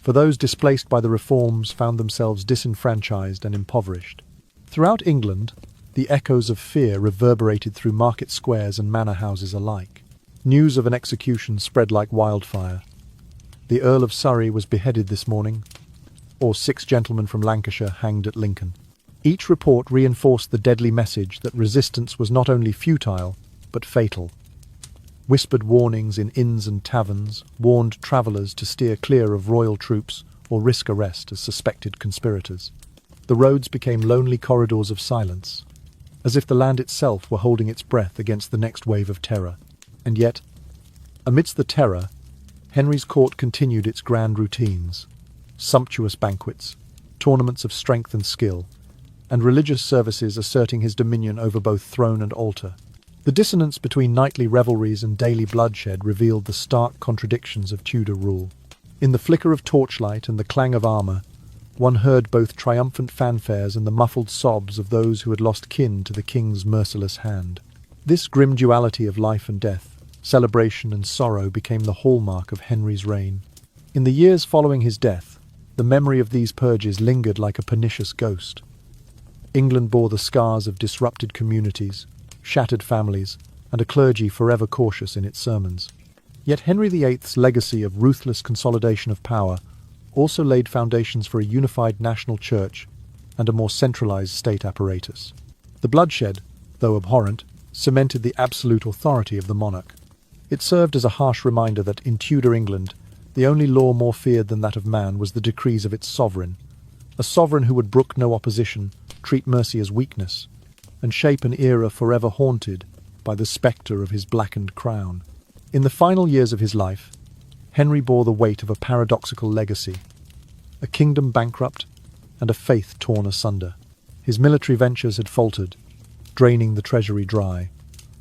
for those displaced by the reforms found themselves disenfranchised and impoverished. Throughout England, the echoes of fear reverberated through market squares and manor houses alike. News of an execution spread like wildfire. The Earl of Surrey was beheaded this morning, or 6 gentlemen from Lancashire hanged at Lincoln. Each report reinforced the deadly message that resistance was not only futile, but fatal. Whispered warnings in inns and taverns warned travellers to steer clear of royal troops or risk arrest as suspected conspirators. The roads became lonely corridors of silence, as if the land itself were holding its breath against the next wave of terror. And yet, amidst the terror, Henry's court continued its grand routines: sumptuous banquets, tournaments of strength and skill, and religious services asserting his dominion over both throne and altar. The dissonance between nightly revelries and daily bloodshed revealed the stark contradictions of Tudor rule. In the flicker of torchlight and the clang of armour, one heard both triumphant fanfares and the muffled sobs of those who had lost kin to the king's merciless hand. This grim duality of life and death, celebration and sorrow, became the hallmark of Henry's reign. In the years following his death, the memory of these purges lingered like a pernicious ghost. England bore the scars of disrupted communities, shattered families, and a clergy forever cautious in its sermons. Yet Henry VIII's legacy of ruthless consolidation of power also laid foundations for a unified national church and a more centralized state apparatus. The bloodshed, though abhorrent, cemented the absolute authority of the monarch. It served as a harsh reminder that in Tudor England, the only law more feared than that of man was the decrees of its sovereign, a sovereign who would brook no opposition, treat mercy as weakness, and shape an era forever haunted by the spectre of his blackened crown. In the final years of his life, Henry bore the weight of a paradoxical legacy, a kingdom bankrupt and a faith torn asunder. His military ventures had faltered, draining the treasury dry,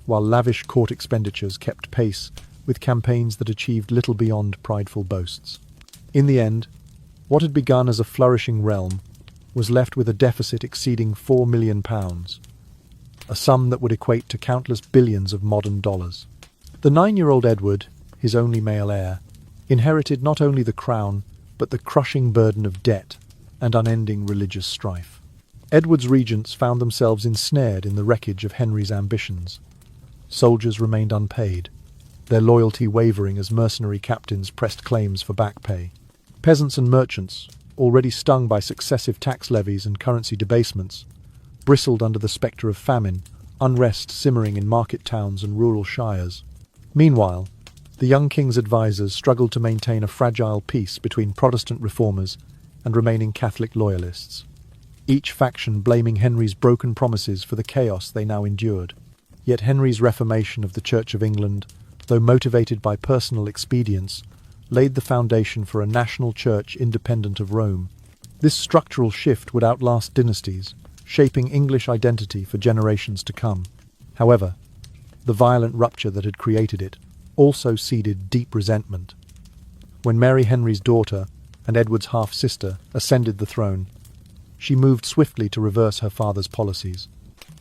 while lavish court expenditures kept pace with campaigns that achieved little beyond prideful boasts. In the end, what had begun as a flourishing realm was left with a deficit exceeding £4 million, a sum that would equate to countless billions of modern dollars. The 9-year-old Edward, his only male heir, inherited not only the crown, but the crushing burden of debt and unending religious strife. Edward's regents found themselves ensnared in the wreckage of Henry's ambitions. Soldiers remained unpaid, their loyalty wavering as mercenary captains pressed claims for back pay. Peasants and merchants, already stung by successive tax levies and currency debasements, bristled under the spectre of famine, unrest simmering in market towns and rural shires. Meanwhile, the young king's advisers struggled to maintain a fragile peace between Protestant reformers and remaining Catholic loyalists, each faction blaming Henry's broken promises for the chaos they now endured. Yet Henry's reformation of the Church of England, though motivated by personal expedience, laid the foundation for a national church independent of Rome. This structural shift would outlast dynasties, shaping English identity for generations to come. However, the violent rupture that had created it also seeded deep resentment. When Mary, Henry's daughter, and Edward's half-sister ascended the throne, she moved swiftly to reverse her father's policies.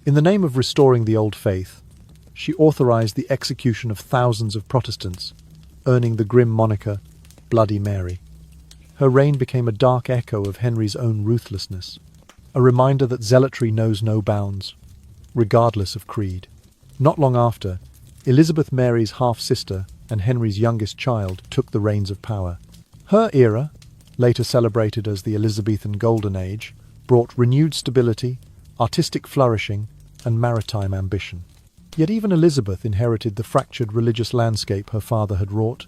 In the name of restoring the old faith, she authorized the execution of thousands of Protestants, earning the grim moniker Bloody Mary. Her reign became a dark echo of Henry's own ruthlessness, a reminder that zealotry knows no bounds, regardless of creed. Not long after, Elizabeth, Mary's half-sister and Henry's youngest child, took the reins of power. Her era, later celebrated as the Elizabethan Golden Age, brought renewed stability, artistic flourishing, and maritime ambition. Yet even Elizabeth inherited the fractured religious landscape her father had wrought.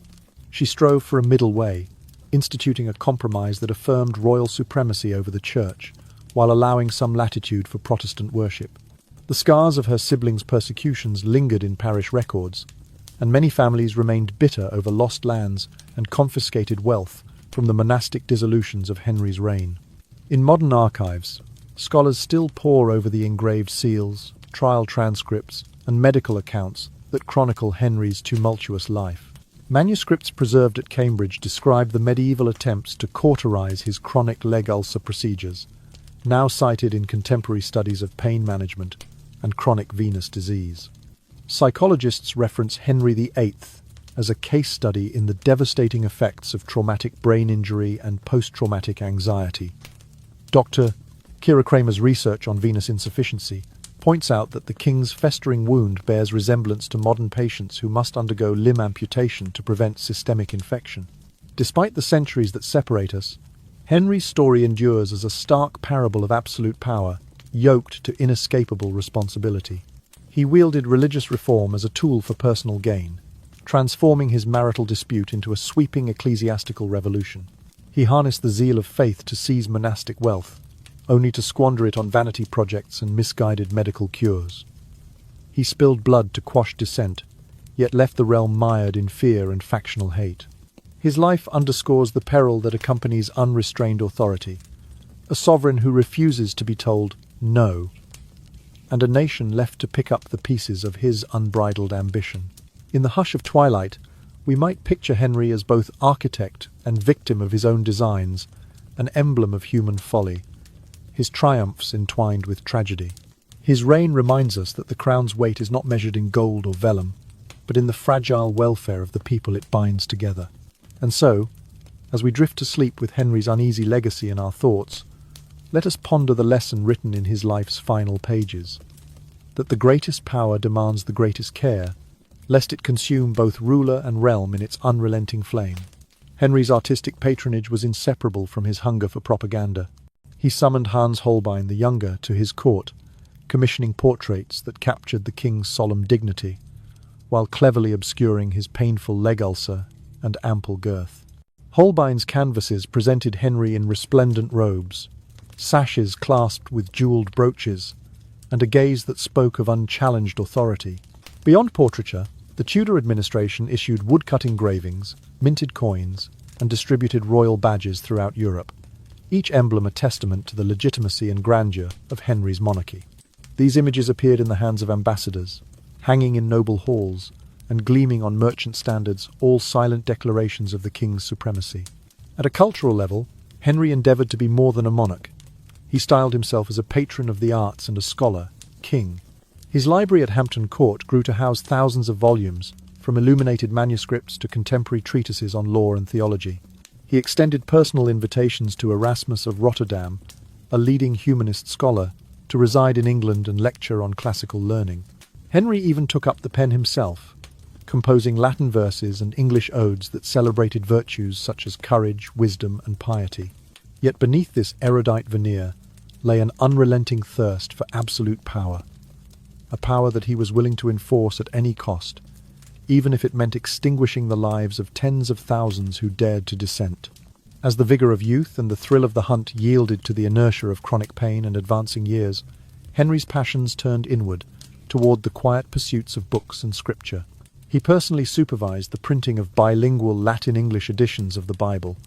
She strove for a middle way, instituting a compromise that affirmed royal supremacy over the Church, while allowing some latitude for Protestant worship. The scars of her siblings' persecutions lingered in parish records, and many families remained bitter over lost lands and confiscated wealth from the monastic dissolutions of Henry's reign. In modern archives, scholars still pore over the engraved seals, trial transcripts, and medical accounts that chronicle Henry's tumultuous life. Manuscripts preserved at Cambridge describe the medieval attempts to cauterize his chronic leg ulcer procedures, now cited in contemporary studies of pain management and chronic venous disease. Psychologists reference Henry VIII as a case study in the devastating effects of traumatic brain injury and post-traumatic anxiety. Dr. Kira Kramer's research on venous insufficiency points out that the king's festering wound bears resemblance to modern patients who must undergo limb amputation to prevent systemic infection. Despite the centuries that separate us, Henry's story endures as a stark parable of absolute power, yoked to inescapable responsibility. He wielded religious reform as a tool for personal gain, transforming his marital dispute into a sweeping ecclesiastical revolution. He harnessed the zeal of faith to seize monastic wealth, only to squander it on vanity projects and misguided medical cures. He spilled blood to quash dissent, yet left the realm mired in fear and factional hate. His life underscores the peril that accompanies unrestrained authority, a sovereign who refuses to be told no, and a nation left to pick up the pieces of his unbridled ambition. In the hush of twilight, we might picture Henry as both architect and victim of his own designs, an emblem of human folly, his triumphs entwined with tragedy. His reign reminds us that the crown's weight is not measured in gold or vellum, but in the fragile welfare of the people it binds together. And so, As we drift to sleep with Henry's uneasy legacy in our thoughts, let us ponder the lesson written in his life's final pages, that the greatest power demands the greatest care, lest it consume both ruler and realm in its unrelenting flame. Henry's artistic patronage was inseparable from his hunger for propaganda. He summoned Hans Holbein the Younger to his court, commissioning portraits that captured the king's solemn dignity, while cleverly obscuring his painful leg ulcer and ample girth. Holbein's canvases presented Henry in resplendent robes, sashes clasped with jewelled brooches, and a gaze that spoke of unchallenged authority. Beyond portraiture, the Tudor administration issued woodcut engravings, minted coins, and distributed royal badges throughout Europe, each emblem a testament to the legitimacy and grandeur of Henry's monarchy. These images appeared in the hands of ambassadors, hanging in noble halls, and gleaming on merchant standards, all silent declarations of the king's supremacy. At a cultural level, Henry endeavoured to be more than a monarch. He styled himself as a patron of the arts and a scholar, king. His library at Hampton Court grew to house thousands of volumes, from illuminated manuscripts to contemporary treatises on law and theology. He extended personal invitations to Erasmus of Rotterdam, a leading humanist scholar, to reside in England and lecture on classical learning. Henry even took up the pen himself, composing Latin verses and English odes that celebrated virtues such as courage, wisdom, and piety. Yet beneath this erudite veneer lay an unrelenting thirst for absolute power, a power that he was willing to enforce at any cost, even if it meant extinguishing the lives of tens of thousands who dared to dissent. As the vigour of youth and the thrill of the hunt yielded to the inertia of chronic pain and advancing years, Henry's passions turned inward, toward the quiet pursuits of books and scripture. He personally supervised the printing of bilingual Latin-English editions of the Bible,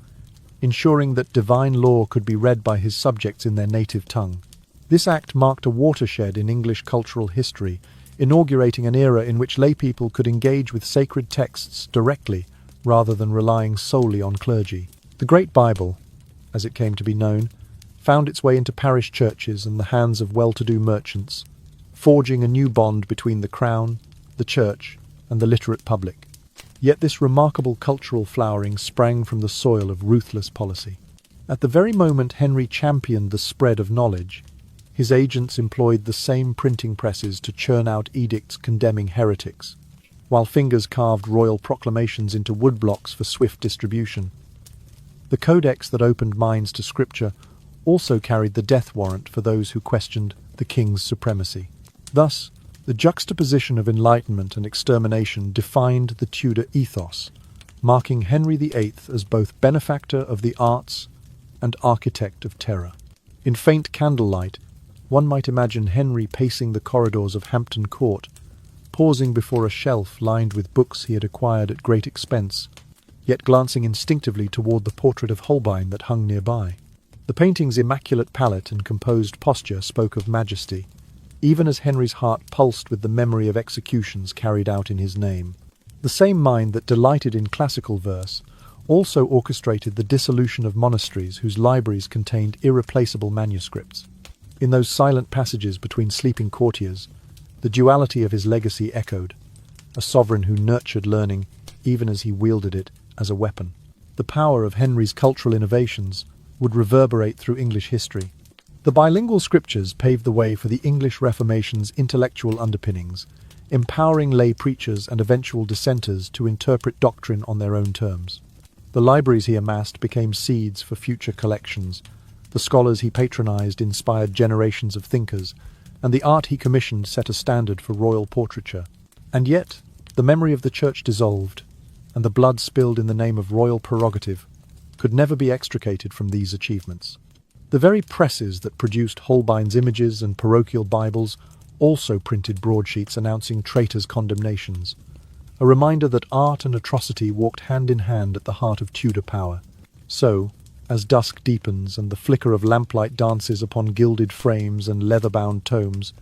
ensuring that divine law could be read by his subjects in their native tongue. This act marked a watershed in English cultural history, inaugurating an era in which laypeople could engage with sacred texts directly rather than relying solely on clergy. The Great Bible, as it came to be known, found its way into parish churches and the hands of well-to-do merchants, forging a new bond between the crown, the church, and the literate public. Yet this remarkable cultural flowering sprang from the soil of ruthless policy. At the very moment Henry championed the spread of knowledge, his agents employed the same printing presses to churn out edicts condemning heretics, while fingers carved royal proclamations into woodblocks for swift distribution. The codex that opened minds to scripture also carried the death warrant for those who questioned the king's supremacy. Thus, the juxtaposition of enlightenment and extermination defined the Tudor ethos, marking Henry VIII as both benefactor of the arts and architect of terror. In faint candlelight, one might imagine Henry pacing the corridors of Hampton Court, pausing before a shelf lined with books he had acquired at great expense, yet glancing instinctively toward the portrait of Holbein that hung nearby. The painting's immaculate palette and composed posture spoke of majesty, even as Henry's heart pulsed with the memory of executions carried out in his name. The same mind that delighted in classical verse also orchestrated the dissolution of monasteries whose libraries contained irreplaceable manuscripts. In those silent passages between sleeping courtiers, the duality of his legacy echoed, a sovereign who nurtured learning even as he wielded it as a weapon. The power of Henry's cultural innovations would reverberate through English history. The bilingual scriptures paved the way for the English Reformation's intellectual underpinnings, empowering lay preachers and eventual dissenters to interpret doctrine on their own terms. The libraries he amassed became seeds for future collections. The scholars he patronized inspired generations of thinkers, and the art he commissioned set a standard for royal portraiture. And yet, the memory of the church dissolved, and the blood spilled in the name of royal prerogative could never be extricated from these achievements. The very presses that produced Holbein's images and parochial Bibles also printed broadsheets announcing traitors' condemnations, a reminder that art and atrocity walked hand in hand at the heart of Tudor power. So, as dusk deepens and the flicker of lamplight dances upon gilded frames and leather-bound tomes,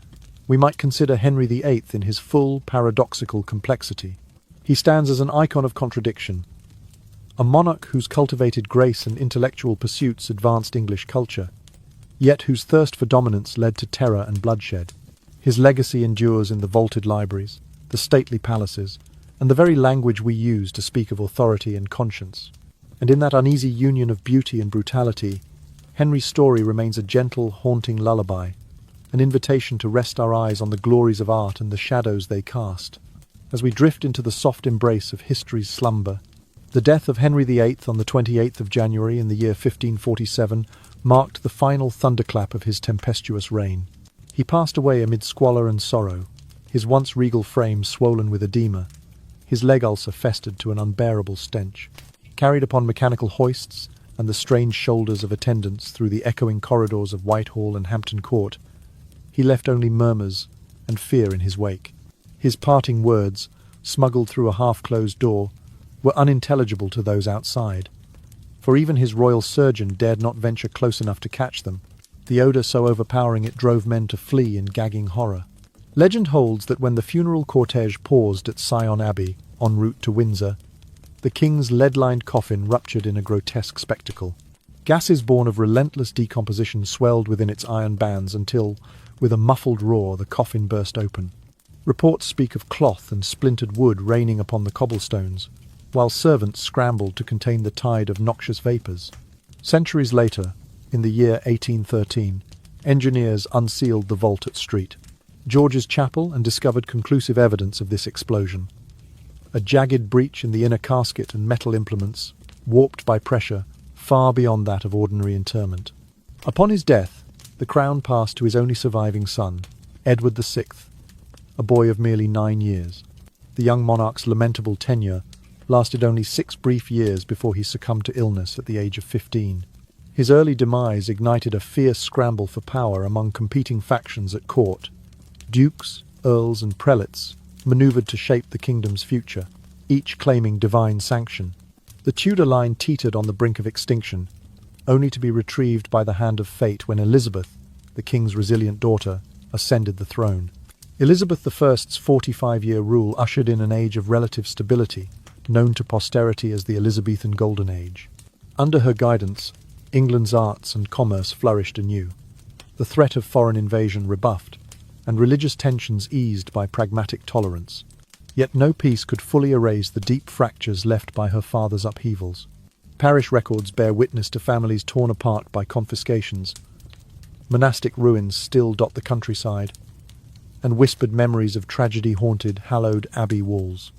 we might consider Henry VIII in his full paradoxical complexity. He stands as an icon of contradiction, a monarch whose cultivated grace and intellectual pursuits advanced English culture, yet whose thirst for dominance led to terror and bloodshed. His legacy endures in the vaulted libraries, the stately palaces, and the very language we use to speak of authority and conscience. And in that uneasy union of beauty and brutality, Henry's story remains a gentle, haunting lullaby, an invitation to rest our eyes on the glories of art and the shadows they cast. As we drift into the soft embrace of history's slumber, the death of Henry VIII on the 28th of January in the year 1547 marked the final thunderclap of his tempestuous reign. He passed away amid squalor and sorrow, his once regal frame swollen with edema, his leg ulcer festered to an unbearable stench. Carried upon mechanical hoists and the strange shoulders of attendants through the echoing corridors of Whitehall and Hampton Court, he left only murmurs and fear in his wake. His parting words, smuggled through a half-closed door, were unintelligible to those outside, for even his royal surgeon dared not venture close enough to catch them, the odour so overpowering it drove men to flee in gagging horror. Legend holds that when the funeral cortege paused at Sion Abbey, en route to Windsor, the king's lead-lined coffin ruptured in a grotesque spectacle. Gases born of relentless decomposition swelled within its iron bands until, with a muffled roar, the coffin burst open. Reports speak of cloth and splintered wood raining upon the cobblestones, while servants scrambled to contain the tide of noxious vapours. Centuries later, in the year 1813, engineers unsealed the vault at Street, George's Chapel, and discovered conclusive evidence of this explosion. A jagged breach in the inner casket and metal implements, warped by pressure, far beyond that of ordinary interment. Upon his death, the crown passed to his only surviving son, Edward VI, a boy of merely 9 years. The young monarch's lamentable tenure lasted only 6 brief years before he succumbed to illness at the age of 15. His early demise ignited a fierce scramble for power among competing factions at court. Dukes, earls, and prelates manoeuvred to shape the kingdom's future, each claiming divine sanction. The Tudor line teetered on the brink of extinction, only to be retrieved by the hand of fate when Elizabeth, the king's resilient daughter, ascended the throne. Elizabeth I's 45-year rule ushered in an age of relative stability, known to posterity as the Elizabethan Golden Age. Under her guidance, England's arts and commerce flourished anew, the threat of foreign invasion rebuffed, and religious tensions eased by pragmatic tolerance. Yet no peace could fully erase the deep fractures left by her father's upheavals. Parish records bear witness to families torn apart by confiscations. Monastic ruins still dot the countryside, and whispered memories of tragedy haunted hallowed abbey walls.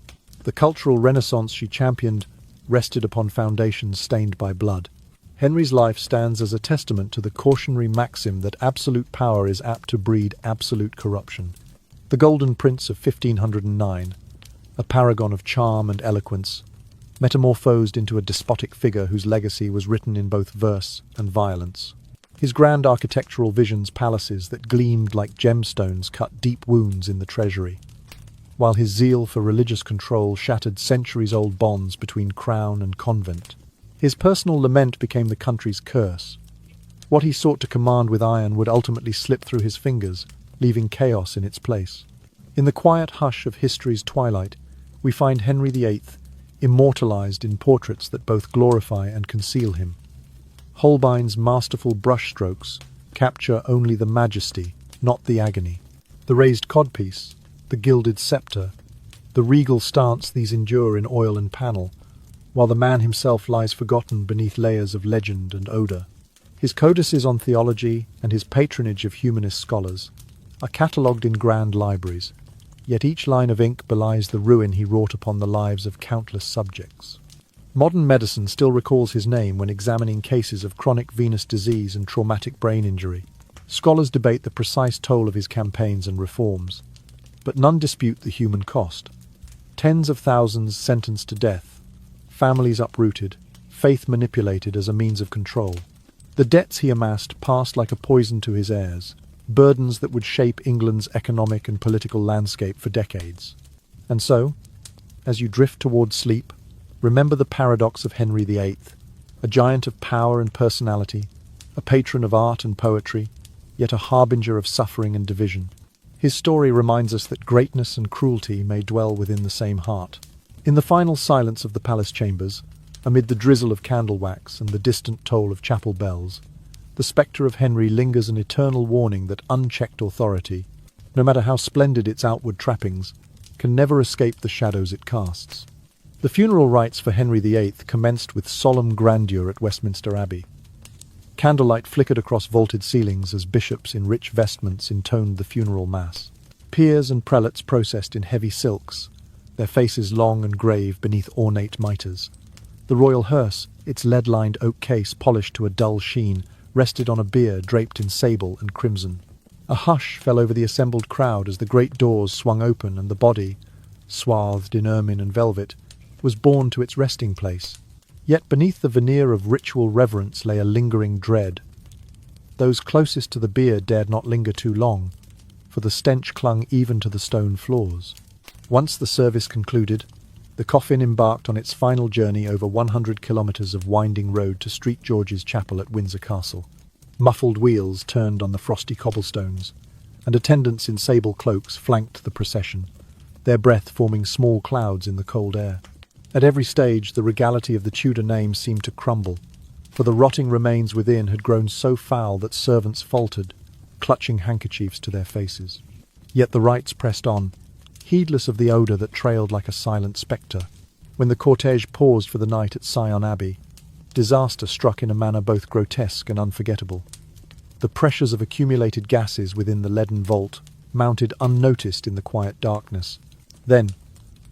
The cultural renaissance she championed rested upon foundations stained by blood. Henry's life stands as a testament to the cautionary maxim that absolute power is apt to breed absolute corruption. The Golden Prince of 1509, a paragon of charm and eloquence, metamorphosed into a despotic figure whose legacy was written in both verse and violence. His grand architectural visions, palaces that gleamed like gemstones, cut deep wounds in the treasury, while his zeal for religious control shattered centuries-old bonds between crown and convent. His personal lament became the country's curse. What he sought to command with iron would ultimately slip through his fingers, leaving chaos in its place. In the quiet hush of history's twilight, we find Henry VIII immortalized in portraits that both glorify and conceal him. Holbein's masterful brushstrokes capture only the majesty, not the agony. The raised codpiece, the gilded scepter, the regal stance, these endure in oil and panel, while the man himself lies forgotten beneath layers of legend and odour. His codices on theology and his patronage of humanist scholars are catalogued in grand libraries, yet each line of ink belies the ruin he wrought upon the lives of countless subjects. Modern medicine still recalls his name when examining cases of chronic venous disease and traumatic brain injury. Scholars debate the precise toll of his campaigns and reforms, but none dispute the human cost. Tens of thousands sentenced to death, families uprooted, faith manipulated as a means of control. The debts he amassed passed like a poison to his heirs, burdens that would shape England's economic and political landscape for decades. And so, as you drift toward sleep, remember the paradox of Henry VIII, a giant of power and personality, a patron of art and poetry, yet a harbinger of suffering and division. His story reminds us that greatness and cruelty may dwell within the same heart. In the final silence of the palace chambers, amid the drizzle of candle wax and the distant toll of chapel bells, the spectre of Henry lingers an eternal warning that unchecked authority, no matter how splendid its outward trappings, can never escape the shadows it casts. The funeral rites for Henry VIII commenced with solemn grandeur at Westminster Abbey. Candlelight flickered across vaulted ceilings as bishops in rich vestments intoned the funeral mass. Peers and prelates processed in heavy silks, their faces long and grave beneath ornate mitres. The royal hearse, its lead-lined oak case polished to a dull sheen, rested on a bier draped in sable and crimson. A hush fell over the assembled crowd as the great doors swung open and the body, swathed in ermine and velvet, was borne to its resting place. Yet beneath the veneer of ritual reverence lay a lingering dread. Those closest to the bier dared not linger too long, for the stench clung even to the stone floors. Once the service concluded, the coffin embarked on its final journey over 100 kilometres of winding road to St. George's Chapel at Windsor Castle. Muffled wheels turned on the frosty cobblestones, and attendants in sable cloaks flanked the procession, their breath forming small clouds in the cold air. At every stage, the regality of the Tudor name seemed to crumble, for the rotting remains within had grown so foul that servants faltered, clutching handkerchiefs to their faces. Yet the rites pressed on, heedless of the odour that trailed like a silent spectre. When the cortege paused for the night at Sion Abbey, disaster struck in a manner both grotesque and unforgettable. The pressures of accumulated gases within the leaden vault mounted unnoticed in the quiet darkness. Then,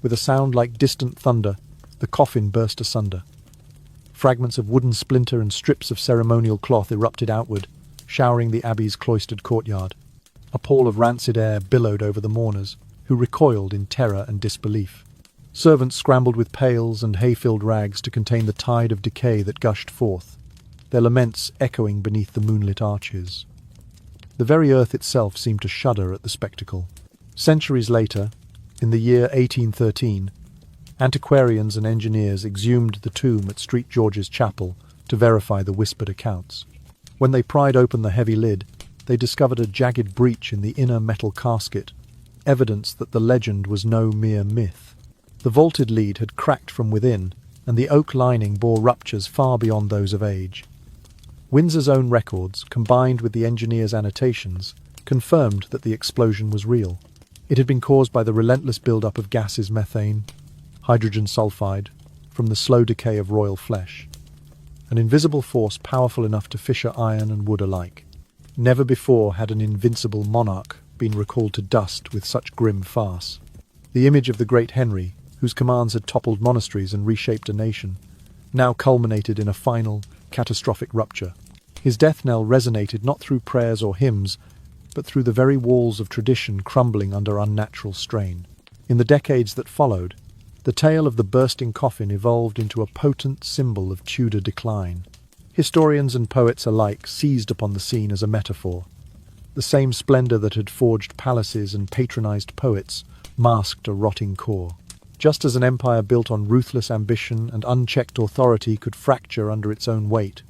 with a sound like distant thunder, the coffin burst asunder. Fragments of wooden splinter and strips of ceremonial cloth erupted outward, showering the abbey's cloistered courtyard. A pall of rancid air billowed over the mourners, who recoiled in terror and disbelief. Servants scrambled with pails and hay-filled rags to contain the tide of decay that gushed forth, their laments echoing beneath the moonlit arches. The very earth itself seemed to shudder at the spectacle. Centuries later, in the year 1813, antiquarians and engineers exhumed the tomb at St. George's Chapel to verify the whispered accounts. When they pried open the heavy lid, they discovered a jagged breach in the inner metal casket, evidence that the legend was no mere myth. The vaulted lead had cracked from within, and the oak lining bore ruptures far beyond those of age. Windsor's own records, combined with the engineer's annotations, confirmed that the explosion was real. It had been caused by the relentless build-up of gases methane, hydrogen sulfide, from the slow decay of royal flesh, an invisible force powerful enough to fissure iron and wood alike. Never before had an invincible monarch been recalled to dust with such grim farce. The image of the great Henry, whose commands had toppled monasteries and reshaped a nation, now culminated in a final, catastrophic rupture. His death knell resonated not through prayers or hymns, but through the very walls of tradition crumbling under unnatural strain. In the decades that followed, the tale of the bursting coffin evolved into a potent symbol of Tudor decline. Historians and poets alike seized upon the scene as a metaphor. The same splendour that had forged palaces and patronised poets masked a rotting core. Just as an empire built on ruthless ambition and unchecked authority could fracture under its own weight,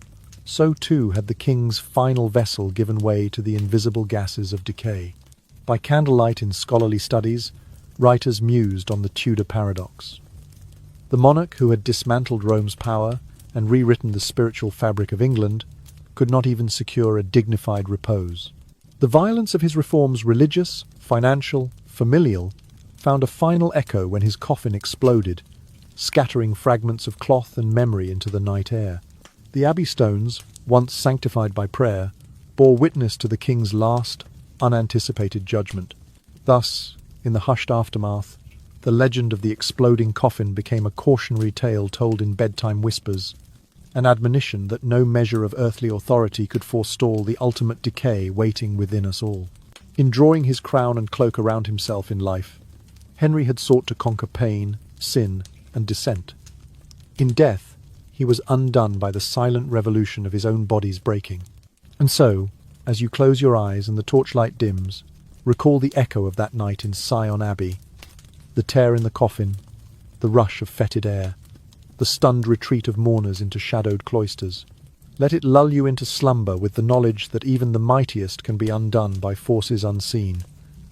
so too had the king's final vessel given way to the invisible gases of decay. By candlelight in scholarly studies, writers mused on the Tudor paradox. The monarch who had dismantled Rome's power and rewritten the spiritual fabric of England could not even secure a dignified repose. The violence of his reforms, religious, financial, familial, found a final echo when his coffin exploded, scattering fragments of cloth and memory into the night air. The abbey stones, once sanctified by prayer, bore witness to the king's last, unanticipated judgment. Thus, in the hushed aftermath, the legend of the exploding coffin became a cautionary tale told in bedtime whispers, an admonition that no measure of earthly authority could forestall the ultimate decay waiting within us all. In drawing his crown and cloak around himself in life, Henry had sought to conquer pain, sin, and dissent. In death, he was undone by the silent revolution of his own body's breaking. And so, as you close your eyes and the torchlight dims, recall the echo of that night in Sion Abbey, the tear in the coffin, the rush of fetid air, the stunned retreat of mourners into shadowed cloisters. Let it lull you into slumber with the knowledge that even the mightiest can be undone by forces unseen,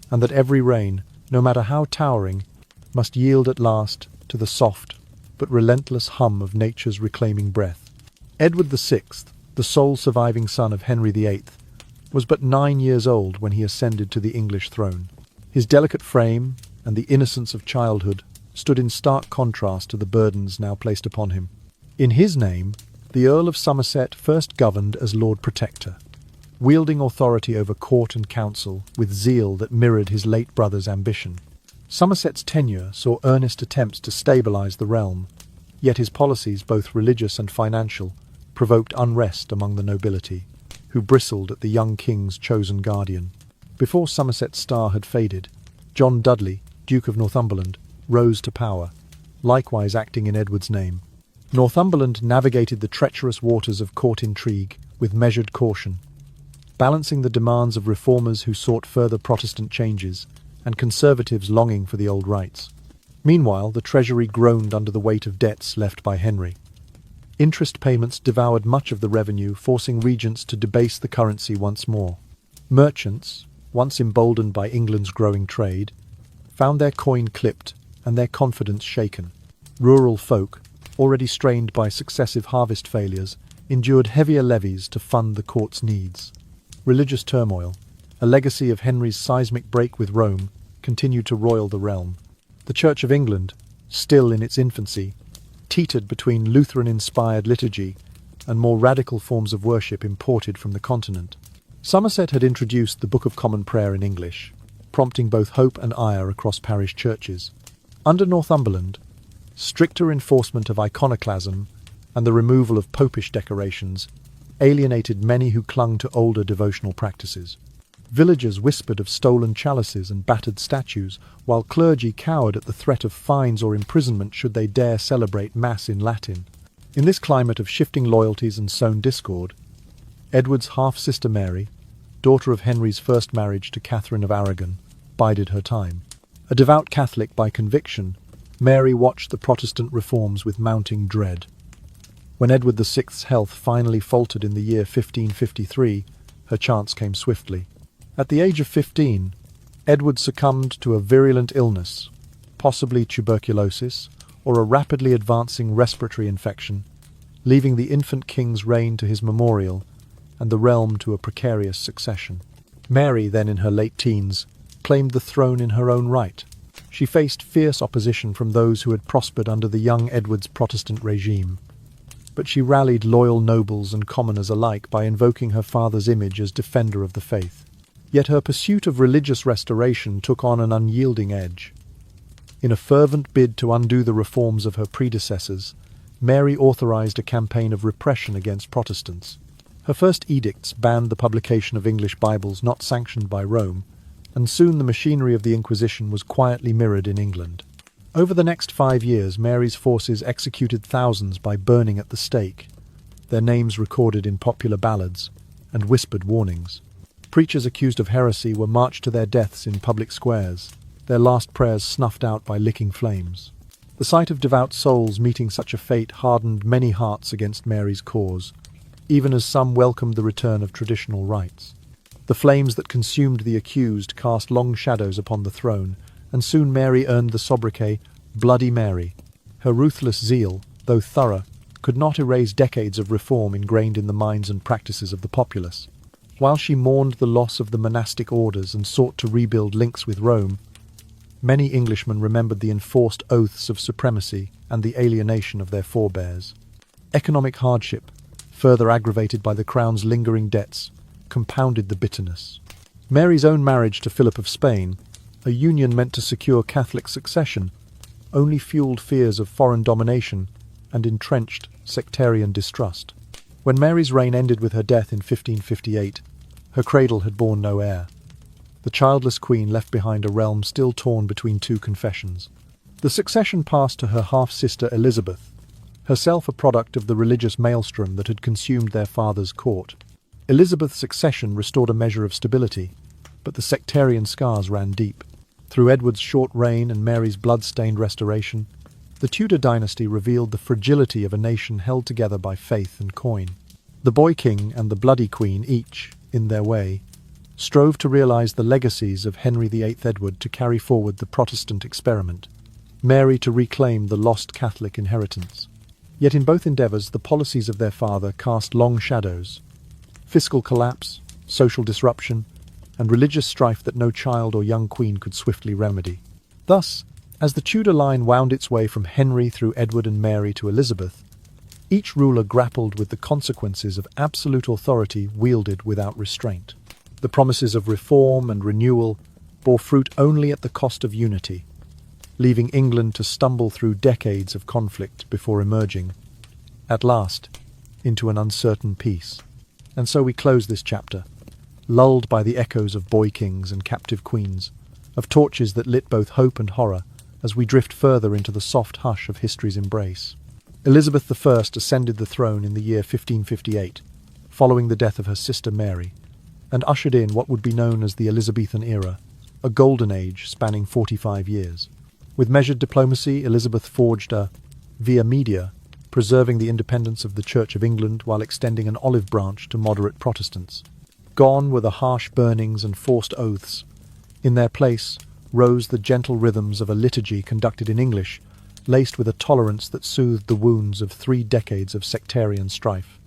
and that every reign, no matter how towering, must yield at last to the soft but relentless hum of nature's reclaiming breath. Edward VI, the sole surviving son of Henry VIII, was but 9 years old when he ascended to the English throne. His delicate frame and the innocence of childhood stood in stark contrast to the burdens now placed upon him. In his name, the Earl of Somerset first governed as Lord Protector, wielding authority over court and council with zeal that mirrored his late brother's ambition. Somerset's tenure saw earnest attempts to stabilise the realm, yet his policies, both religious and financial, provoked unrest among the nobility, who bristled at the young king's chosen guardian. Before Somerset's star had faded, John Dudley, Duke of Northumberland, rose to power, likewise acting in Edward's name. Northumberland navigated the treacherous waters of court intrigue with measured caution, balancing the demands of reformers who sought further Protestant changes and conservatives longing for the old rights. Meanwhile, the treasury groaned under the weight of debts left by Henry. Interest payments devoured much of the revenue, forcing regents to debase the currency once more. Merchants, once emboldened by England's growing trade, found their coin clipped and their confidence shaken. Rural folk, already strained by successive harvest failures, endured heavier levies to fund the court's needs. Religious turmoil, a legacy of Henry's seismic break with Rome, continued to roil the realm. The Church of England, still in its infancy, teetered between Lutheran-inspired liturgy and more radical forms of worship imported from the continent. Somerset had introduced the Book of Common Prayer in English, prompting both hope and ire across parish churches. Under Northumberland, stricter enforcement of iconoclasm and the removal of popish decorations alienated many who clung to older devotional practices. Villagers whispered of stolen chalices and battered statues, while clergy cowered at the threat of fines or imprisonment should they dare celebrate Mass in Latin. In this climate of shifting loyalties and sown discord, Edward's half-sister Mary, daughter of Henry's first marriage to Catherine of Aragon, bided her time. A devout Catholic by conviction, Mary watched the Protestant reforms with mounting dread. When Edward VI's health finally faltered in the year 1553, her chance came swiftly. At the age of 15, Edward succumbed to a virulent illness, possibly tuberculosis or a rapidly advancing respiratory infection, leaving the infant king's reign to his memorial and the realm to a precarious succession. Mary, then in her late teens, claimed the throne in her own right. She faced fierce opposition from those who had prospered under the young Edward's Protestant regime, but she rallied loyal nobles and commoners alike by invoking her father's image as defender of the faith. Yet her pursuit of religious restoration took on an unyielding edge. In a fervent bid to undo the reforms of her predecessors, Mary authorized a campaign of repression against Protestants. Her first edicts banned the publication of English Bibles not sanctioned by Rome, and soon the machinery of the Inquisition was quietly mirrored in England. Over the next 5 years, Mary's forces executed thousands by burning at the stake, their names recorded in popular ballads and whispered warnings. Preachers accused of heresy were marched to their deaths in public squares, their last prayers snuffed out by licking flames. The sight of devout souls meeting such a fate hardened many hearts against Mary's cause, even as some welcomed the return of traditional rites. The flames that consumed the accused cast long shadows upon the throne, and soon Mary earned the sobriquet Bloody Mary. Her ruthless zeal, though thorough, could not erase decades of reform ingrained in the minds and practices of the populace. While she mourned the loss of the monastic orders and sought to rebuild links with Rome, many Englishmen remembered the enforced oaths of supremacy and the alienation of their forebears. Economic hardship, further aggravated by the crown's lingering debts, compounded the bitterness. Mary's own marriage to Philip of Spain, a union meant to secure Catholic succession, only fueled fears of foreign domination and entrenched sectarian distrust. When Mary's reign ended with her death in 1558, her cradle had borne no heir. The childless queen left behind a realm still torn between two confessions. The succession passed to her half-sister Elizabeth, herself a product of the religious maelstrom that had consumed their father's court. Elizabeth's accession restored a measure of stability, but the sectarian scars ran deep. Through Edward's short reign and Mary's blood-stained restoration, the Tudor dynasty revealed the fragility of a nation held together by faith and coin. The boy king and the bloody queen each, in their way, strove to realize the legacies of Henry VIII Edward to carry forward the Protestant experiment, Mary to reclaim the lost Catholic inheritance. Yet in both endeavors the policies of their father cast long shadows: fiscal collapse, social disruption, and religious strife that no child or young queen could swiftly remedy. Thus, As the Tudor line wound its way from Henry through Edward and Mary to Elizabeth, each ruler grappled with the consequences of absolute authority wielded without restraint. The promises of reform and renewal bore fruit only at the cost of unity, leaving England to stumble through decades of conflict before emerging, at last, into an uncertain peace. And so we close this chapter, lulled by the echoes of boy kings and captive queens, of torches that lit both hope and horror as we drift further into the soft hush of history's embrace. Elizabeth I ascended the throne in the year 1558, following the death of her sister Mary, and ushered in what would be known as the Elizabethan era, a golden age spanning 45 years. With measured diplomacy, Elizabeth forged a via media, preserving the independence of the Church of England while extending an olive branch to moderate Protestants. Gone were the harsh burnings and forced oaths. In their place rose the gentle rhythms of a liturgy conducted in English, laced with a tolerance that soothed the wounds of 3 decades of sectarian strife.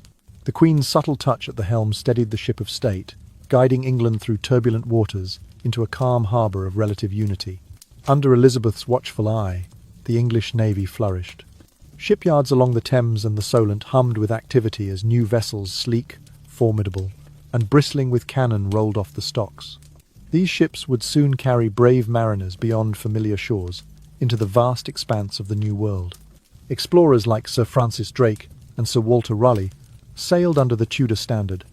The Queen's subtle touch at the helm steadied the ship of state, guiding England through turbulent waters into a calm harbour of relative unity. Under Elizabeth's watchful eye, the English navy flourished. Shipyards along the Thames and the Solent hummed with activity as new vessels, sleek, formidable, and bristling with cannon rolled off the stocks. These ships would soon carry brave mariners beyond familiar shores, into the vast expanse of the New World. Explorers like Sir Francis Drake and Sir Walter Raleigh sailed under the Tudor standard,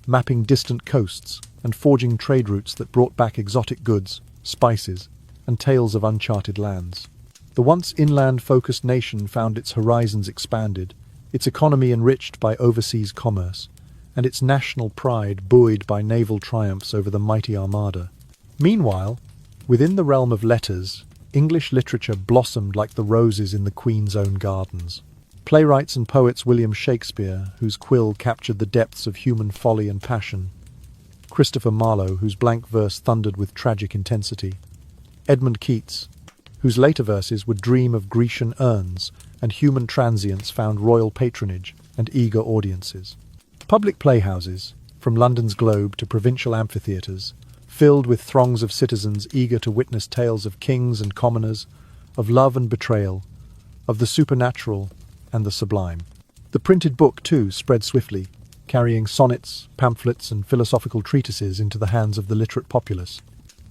mapping distant coasts and forging trade routes that brought back exotic goods, spices, and tales of uncharted lands. The once inland-focused nation found its horizons expanded, its economy enriched by overseas commerce, and its national pride buoyed by naval triumphs over the mighty Armada. Meanwhile, within the realm of letters, English literature blossomed like the roses in the Queen's own gardens. Playwrights and poets William Shakespeare, whose quill captured the depths of human folly and passion, Christopher Marlowe, whose blank verse thundered with tragic intensity, Edmund Keats, whose later verses would dream of Grecian urns and human transience found royal patronage and eager audiences. Public playhouses, from London's Globe to provincial amphitheatres, filled with throngs of citizens eager to witness tales of kings and commoners, of love and betrayal, of the supernatural and the sublime. The printed book, too, spread swiftly, carrying sonnets, pamphlets, and philosophical treatises into the hands of the literate populace.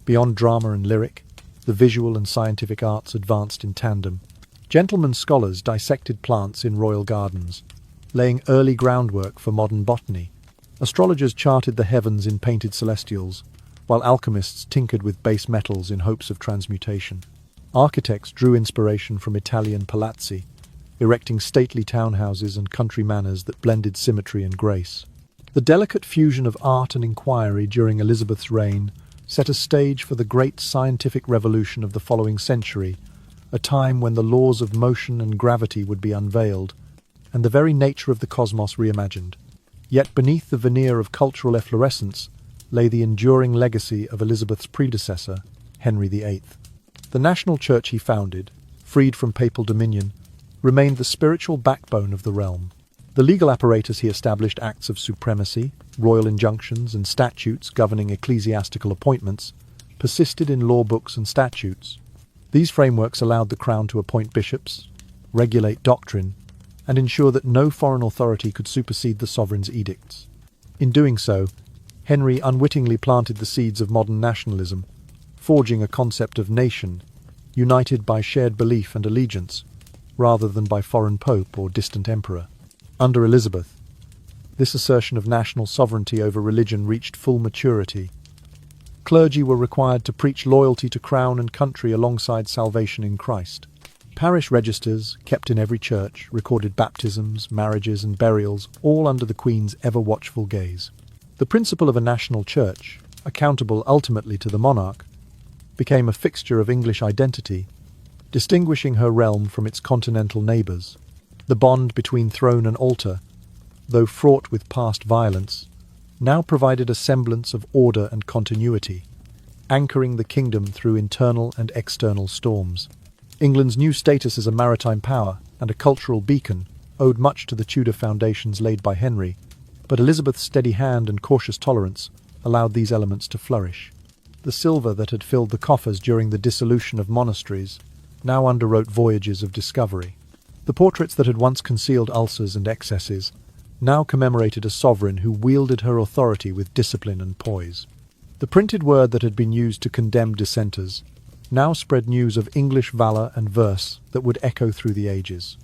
Beyond drama and lyric, the visual and scientific arts advanced in tandem. Gentlemen scholars dissected plants in royal gardens, laying early groundwork for modern botany. Astrologers charted the heavens in painted celestials, while alchemists tinkered with base metals in hopes of transmutation. Architects drew inspiration from Italian palazzi, erecting stately townhouses and country manors that blended symmetry and grace. The delicate fusion of art and inquiry during Elizabeth's reign set a stage for the great scientific revolution of the following century, a time when the laws of motion and gravity would be unveiled, and the very nature of the cosmos reimagined. Yet beneath the veneer of cultural efflorescence lay the enduring legacy of Elizabeth's predecessor, Henry VIII. The national church he founded, freed from papal dominion, remained the spiritual backbone of the realm. The legal apparatus he established, acts of supremacy, royal injunctions, and statutes governing ecclesiastical appointments, persisted in law books and statutes. These frameworks allowed the crown to appoint bishops, regulate doctrine, and ensure that no foreign authority could supersede the sovereign's edicts. In doing so, Henry unwittingly planted the seeds of modern nationalism, forging a concept of nation, united by shared belief and allegiance, rather than by foreign pope or distant emperor. Under Elizabeth, this assertion of national sovereignty over religion reached full maturity. Clergy were required to preach loyalty to crown and country alongside salvation in Christ. Parish registers, kept in every church, recorded baptisms, marriages, and burials, all under the Queen's ever-watchful gaze. The principle of a national church, accountable ultimately to the monarch, became a fixture of English identity, distinguishing her realm from its continental neighbours. The bond between throne and altar, though fraught with past violence, now provided a semblance of order and continuity, anchoring the kingdom through internal and external storms. England's new status as a maritime power and a cultural beacon owed much to the Tudor foundations laid by Henry, but Elizabeth's steady hand and cautious tolerance allowed these elements to flourish. The silver that had filled the coffers during the dissolution of monasteries now underwrote voyages of discovery. The portraits that had once concealed ulcers and excesses now commemorated a sovereign who wielded her authority with discipline and poise. The printed word that had been used to condemn dissenters now spread news of English valour and verse that would echo through the ages.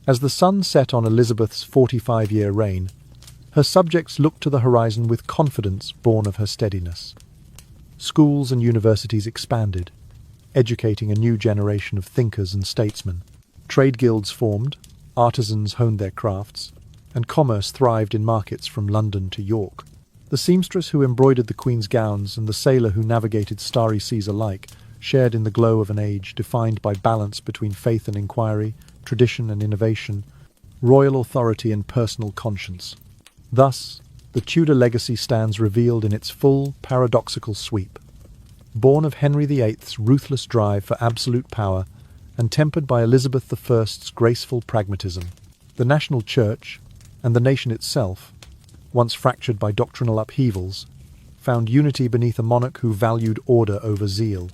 As the sun set on Elizabeth's 45-year reign, her subjects looked to the horizon with confidence born of her steadiness. Schools and universities expanded, educating a new generation of thinkers and statesmen. Trade guilds formed, artisans honed their crafts, and commerce thrived in markets from London to York. The seamstress who embroidered the Queen's gowns and the sailor who navigated starry seas alike shared in the glow of an age defined by balance between faith and inquiry, tradition and innovation, royal authority and personal conscience. Thus, the Tudor legacy stands revealed in its full, paradoxical sweep. Born of Henry VIII's ruthless drive for absolute power and tempered by Elizabeth I's graceful pragmatism, the national church, and the nation itself, once fractured by doctrinal upheavals, found unity beneath a monarch who valued order over zeal.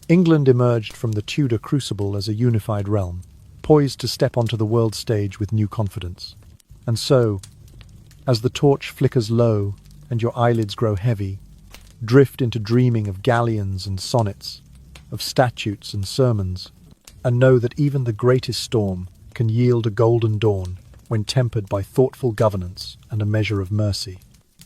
England emerged from the Tudor crucible as a unified realm, poised to step onto the world stage with new confidence. And so, as the torch flickers low and your eyelids grow heavy, drift into dreaming of galleons and sonnets, of statutes and sermons, and know that even the greatest storm can yield a golden dawn when tempered by thoughtful governance and a measure of mercy.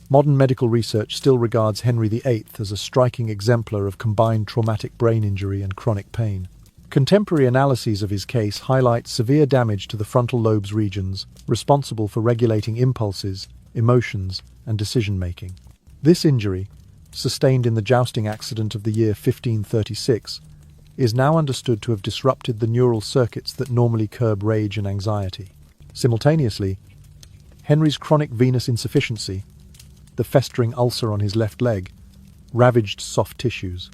Modern medical research still regards Henry VIII as a striking exemplar of combined traumatic brain injury and chronic pain. Contemporary analyses of his case highlight severe damage to the frontal lobe's regions responsible for regulating impulses, emotions, and decision-making. This injury, sustained in the jousting accident of the year 1536, is now understood to have disrupted the neural circuits that normally curb rage and anxiety. Simultaneously, Henry's chronic venous insufficiency, the festering ulcer on his left leg, ravaged soft tissues,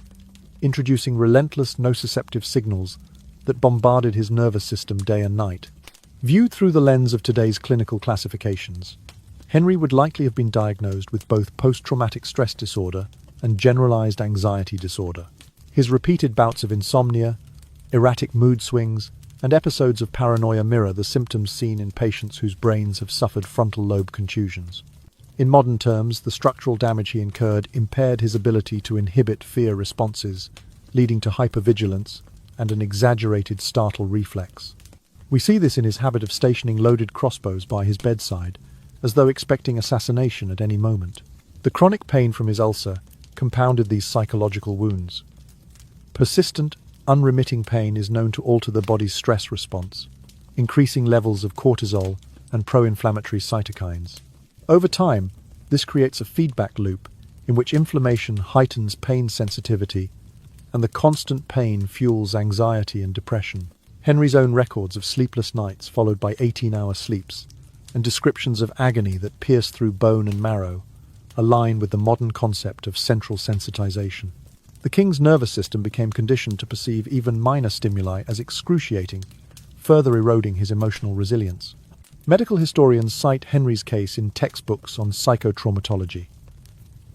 introducing relentless nociceptive signals that bombarded his nervous system day and night. Viewed through the lens of today's clinical classifications, Henry would likely have been diagnosed with both post-traumatic stress disorder and generalized anxiety disorder. His repeated bouts of insomnia, erratic mood swings, and episodes of paranoia mirror the symptoms seen in patients whose brains have suffered frontal lobe contusions. In modern terms, the structural damage he incurred impaired his ability to inhibit fear responses, leading to hypervigilance and an exaggerated startle reflex. We see this in his habit of stationing loaded crossbows by his bedside, as though expecting assassination at any moment. The chronic pain from his ulcer compounded these psychological wounds. Persistent, unremitting pain is known to alter the body's stress response, increasing levels of cortisol and pro-inflammatory cytokines. Over time, this creates a feedback loop in which inflammation heightens pain sensitivity and the constant pain fuels anxiety and depression. Henry's own records of sleepless nights followed by 18-hour sleeps and descriptions of agony that pierce through bone and marrow align with the modern concept of central sensitization. The king's nervous system became conditioned to perceive even minor stimuli as excruciating, further eroding his emotional resilience. Medical historians cite Henry's case in textbooks on psychotraumatology,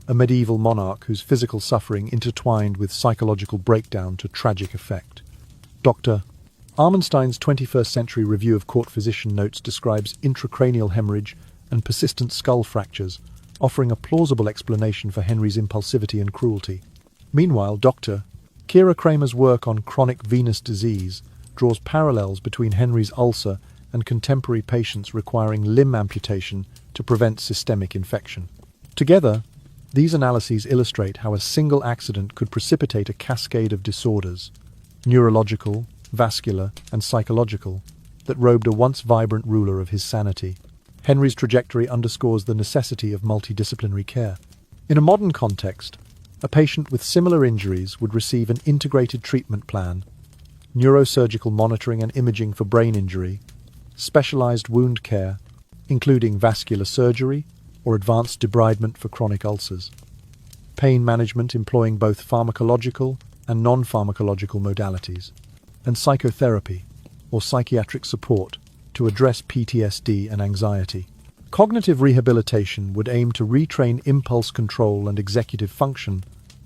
a medieval monarch whose physical suffering intertwined with psychological breakdown to tragic effect. Dr. Armenstein's 21st Century Review of Court Physician Notes describes intracranial hemorrhage and persistent skull fractures, offering a plausible explanation for Henry's impulsivity and cruelty. Meanwhile, Dr. Kira Kramer's work on chronic venous disease draws parallels between Henry's ulcer and contemporary patients requiring limb amputation to prevent systemic infection. Together, these analyses illustrate how a single accident could precipitate a cascade of disorders, neurological, vascular, and psychological, that robed a once vibrant ruler of his sanity. Henry's trajectory underscores the necessity of multidisciplinary care. In a modern context, a patient with similar injuries would receive an integrated treatment plan, neurosurgical monitoring and imaging for brain injury, specialized wound care, including vascular surgery or advanced debridement for chronic ulcers, pain management employing both pharmacological and non-pharmacological modalities, and psychotherapy or psychiatric support to address PTSD and anxiety. Cognitive rehabilitation would aim to retrain impulse control and executive function,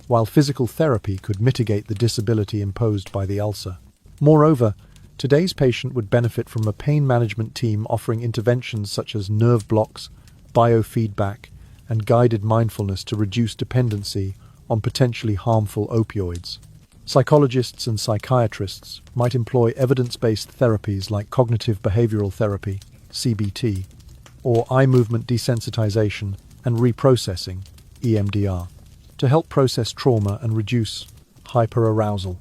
while physical therapy could mitigate the disability imposed by the ulcer. Moreover, today's patient would benefit from a pain management team offering interventions such as nerve blocks, biofeedback, and guided mindfulness to reduce dependency on potentially harmful opioids. Psychologists and psychiatrists might employ evidence-based therapies like cognitive behavioral therapy, CBT, or eye movement desensitization and reprocessing, EMDR, to help process trauma and reduce hyperarousal.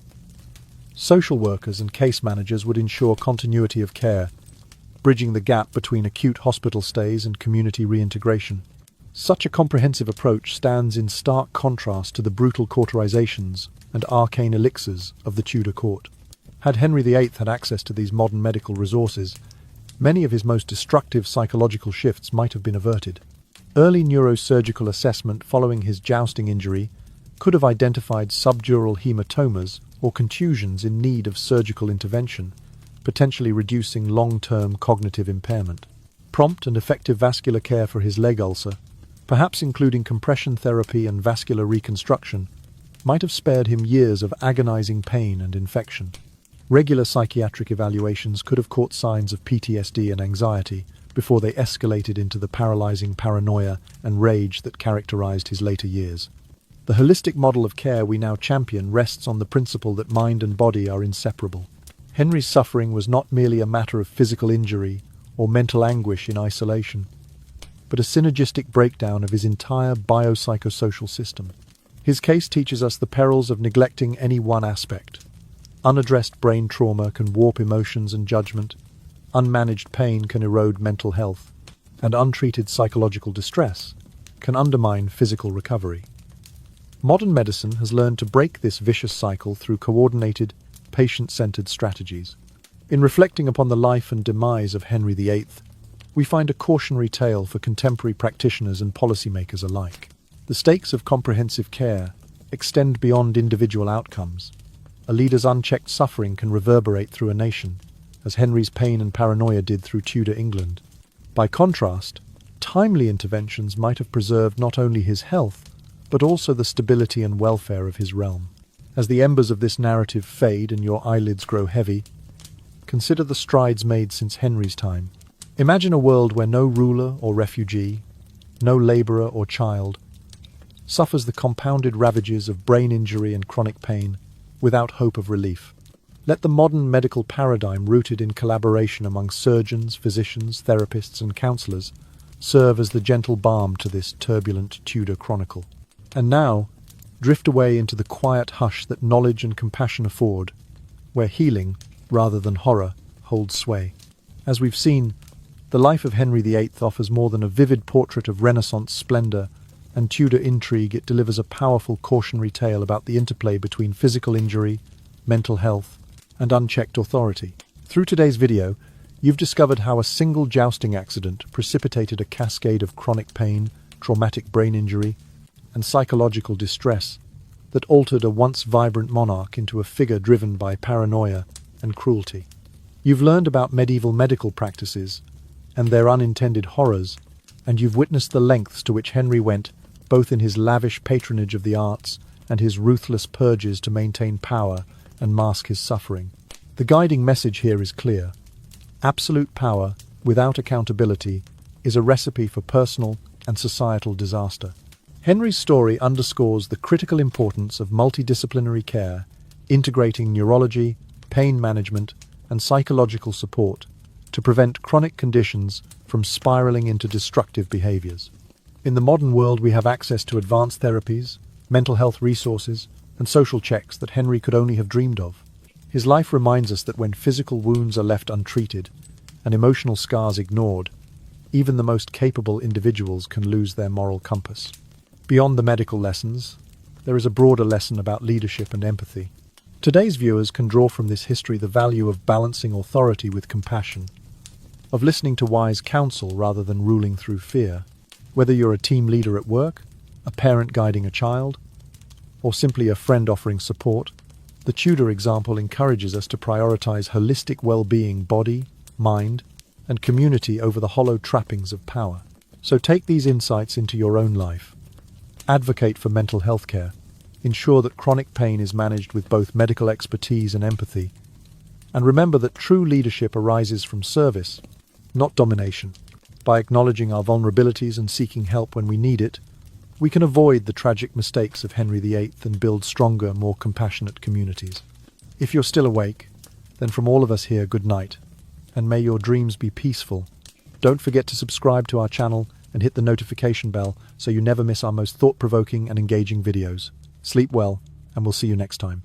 Social workers and case managers would ensure continuity of care, bridging the gap between acute hospital stays and community reintegration. Such a comprehensive approach stands in stark contrast to the brutal cauterizations and arcane elixirs of the Tudor court. Had Henry VIII had access to these modern medical resources, many of his most destructive psychological shifts might have been averted. Early neurosurgical assessment following his jousting injury could have identified subdural hematomas or contusions in need of surgical intervention, potentially reducing long-term cognitive impairment. Prompt and effective vascular care for his leg ulcer, perhaps including compression therapy and vascular reconstruction, might have spared him years of agonizing pain and infection. Regular psychiatric evaluations could have caught signs of PTSD and anxiety before they escalated into the paralyzing paranoia and rage that characterized his later years. The holistic model of care we now champion rests on the principle that mind and body are inseparable. Henry's suffering was not merely a matter of physical injury or mental anguish in isolation, but a synergistic breakdown of his entire biopsychosocial system. His case teaches us the perils of neglecting any one aspect. Unaddressed brain trauma can warp emotions and judgment, unmanaged pain can erode mental health, and untreated psychological distress can undermine physical recovery. Modern medicine has learned to break this vicious cycle through coordinated, patient-centered strategies. In reflecting upon the life and demise of Henry VIII, we find a cautionary tale for contemporary practitioners and policymakers alike. The stakes of comprehensive care extend beyond individual outcomes. A leader's unchecked suffering can reverberate through a nation, as Henry's pain and paranoia did through Tudor England. By contrast, timely interventions might have preserved not only his health, but also the stability and welfare of his realm. As the embers of this narrative fade and your eyelids grow heavy, consider the strides made since Henry's time. Imagine a world where no ruler or refugee, no labourer or child, suffers the compounded ravages of brain injury and chronic pain without hope of relief. Let the modern medical paradigm rooted in collaboration among surgeons, physicians, therapists and counsellors serve as the gentle balm to this turbulent Tudor chronicle. And now, drift away into the quiet hush that knowledge and compassion afford, where healing, rather than horror, holds sway. As we've seen, the life of Henry VIII offers more than a vivid portrait of Renaissance splendour and Tudor intrigue. It delivers a powerful cautionary tale about the interplay between physical injury, mental health, and unchecked authority. Through today's video, you've discovered how a single jousting accident precipitated a cascade of chronic pain, traumatic brain injury, and psychological distress that altered a once vibrant monarch into a figure driven by paranoia and cruelty. You've learned about medieval medical practices and their unintended horrors, and you've witnessed the lengths to which Henry went, both in his lavish patronage of the arts and his ruthless purges to maintain power and mask his suffering. The guiding message here is clear. Absolute power, without accountability, is a recipe for personal and societal disaster. Henry's story underscores the critical importance of multidisciplinary care, integrating neurology, pain management, and psychological support to prevent chronic conditions from spiraling into destructive behaviors. In the modern world, we have access to advanced therapies, mental health resources, and social checks that Henry could only have dreamed of. His life reminds us that when physical wounds are left untreated and emotional scars ignored, even the most capable individuals can lose their moral compass. Beyond the medical lessons, there is a broader lesson about leadership and empathy. Today's viewers can draw from this history the value of balancing authority with compassion, of listening to wise counsel rather than ruling through fear. Whether you're a team leader at work, a parent guiding a child, or simply a friend offering support, the Tudor example encourages us to prioritize holistic well-being, body, mind, and community over the hollow trappings of power. So take these insights into your own life. Advocate for mental health care. Ensure that chronic pain is managed with both medical expertise and empathy, And remember that true leadership arises from service, not domination. By acknowledging our vulnerabilities and seeking help when we need it, we can avoid the tragic mistakes of Henry VIII and build stronger, more compassionate communities. If you're still awake, then from all of us here, good night, and may your dreams be peaceful. Don't forget to subscribe to our channel and hit the notification bell so you never miss our most thought-provoking and engaging videos. Sleep well, and we'll see you next time.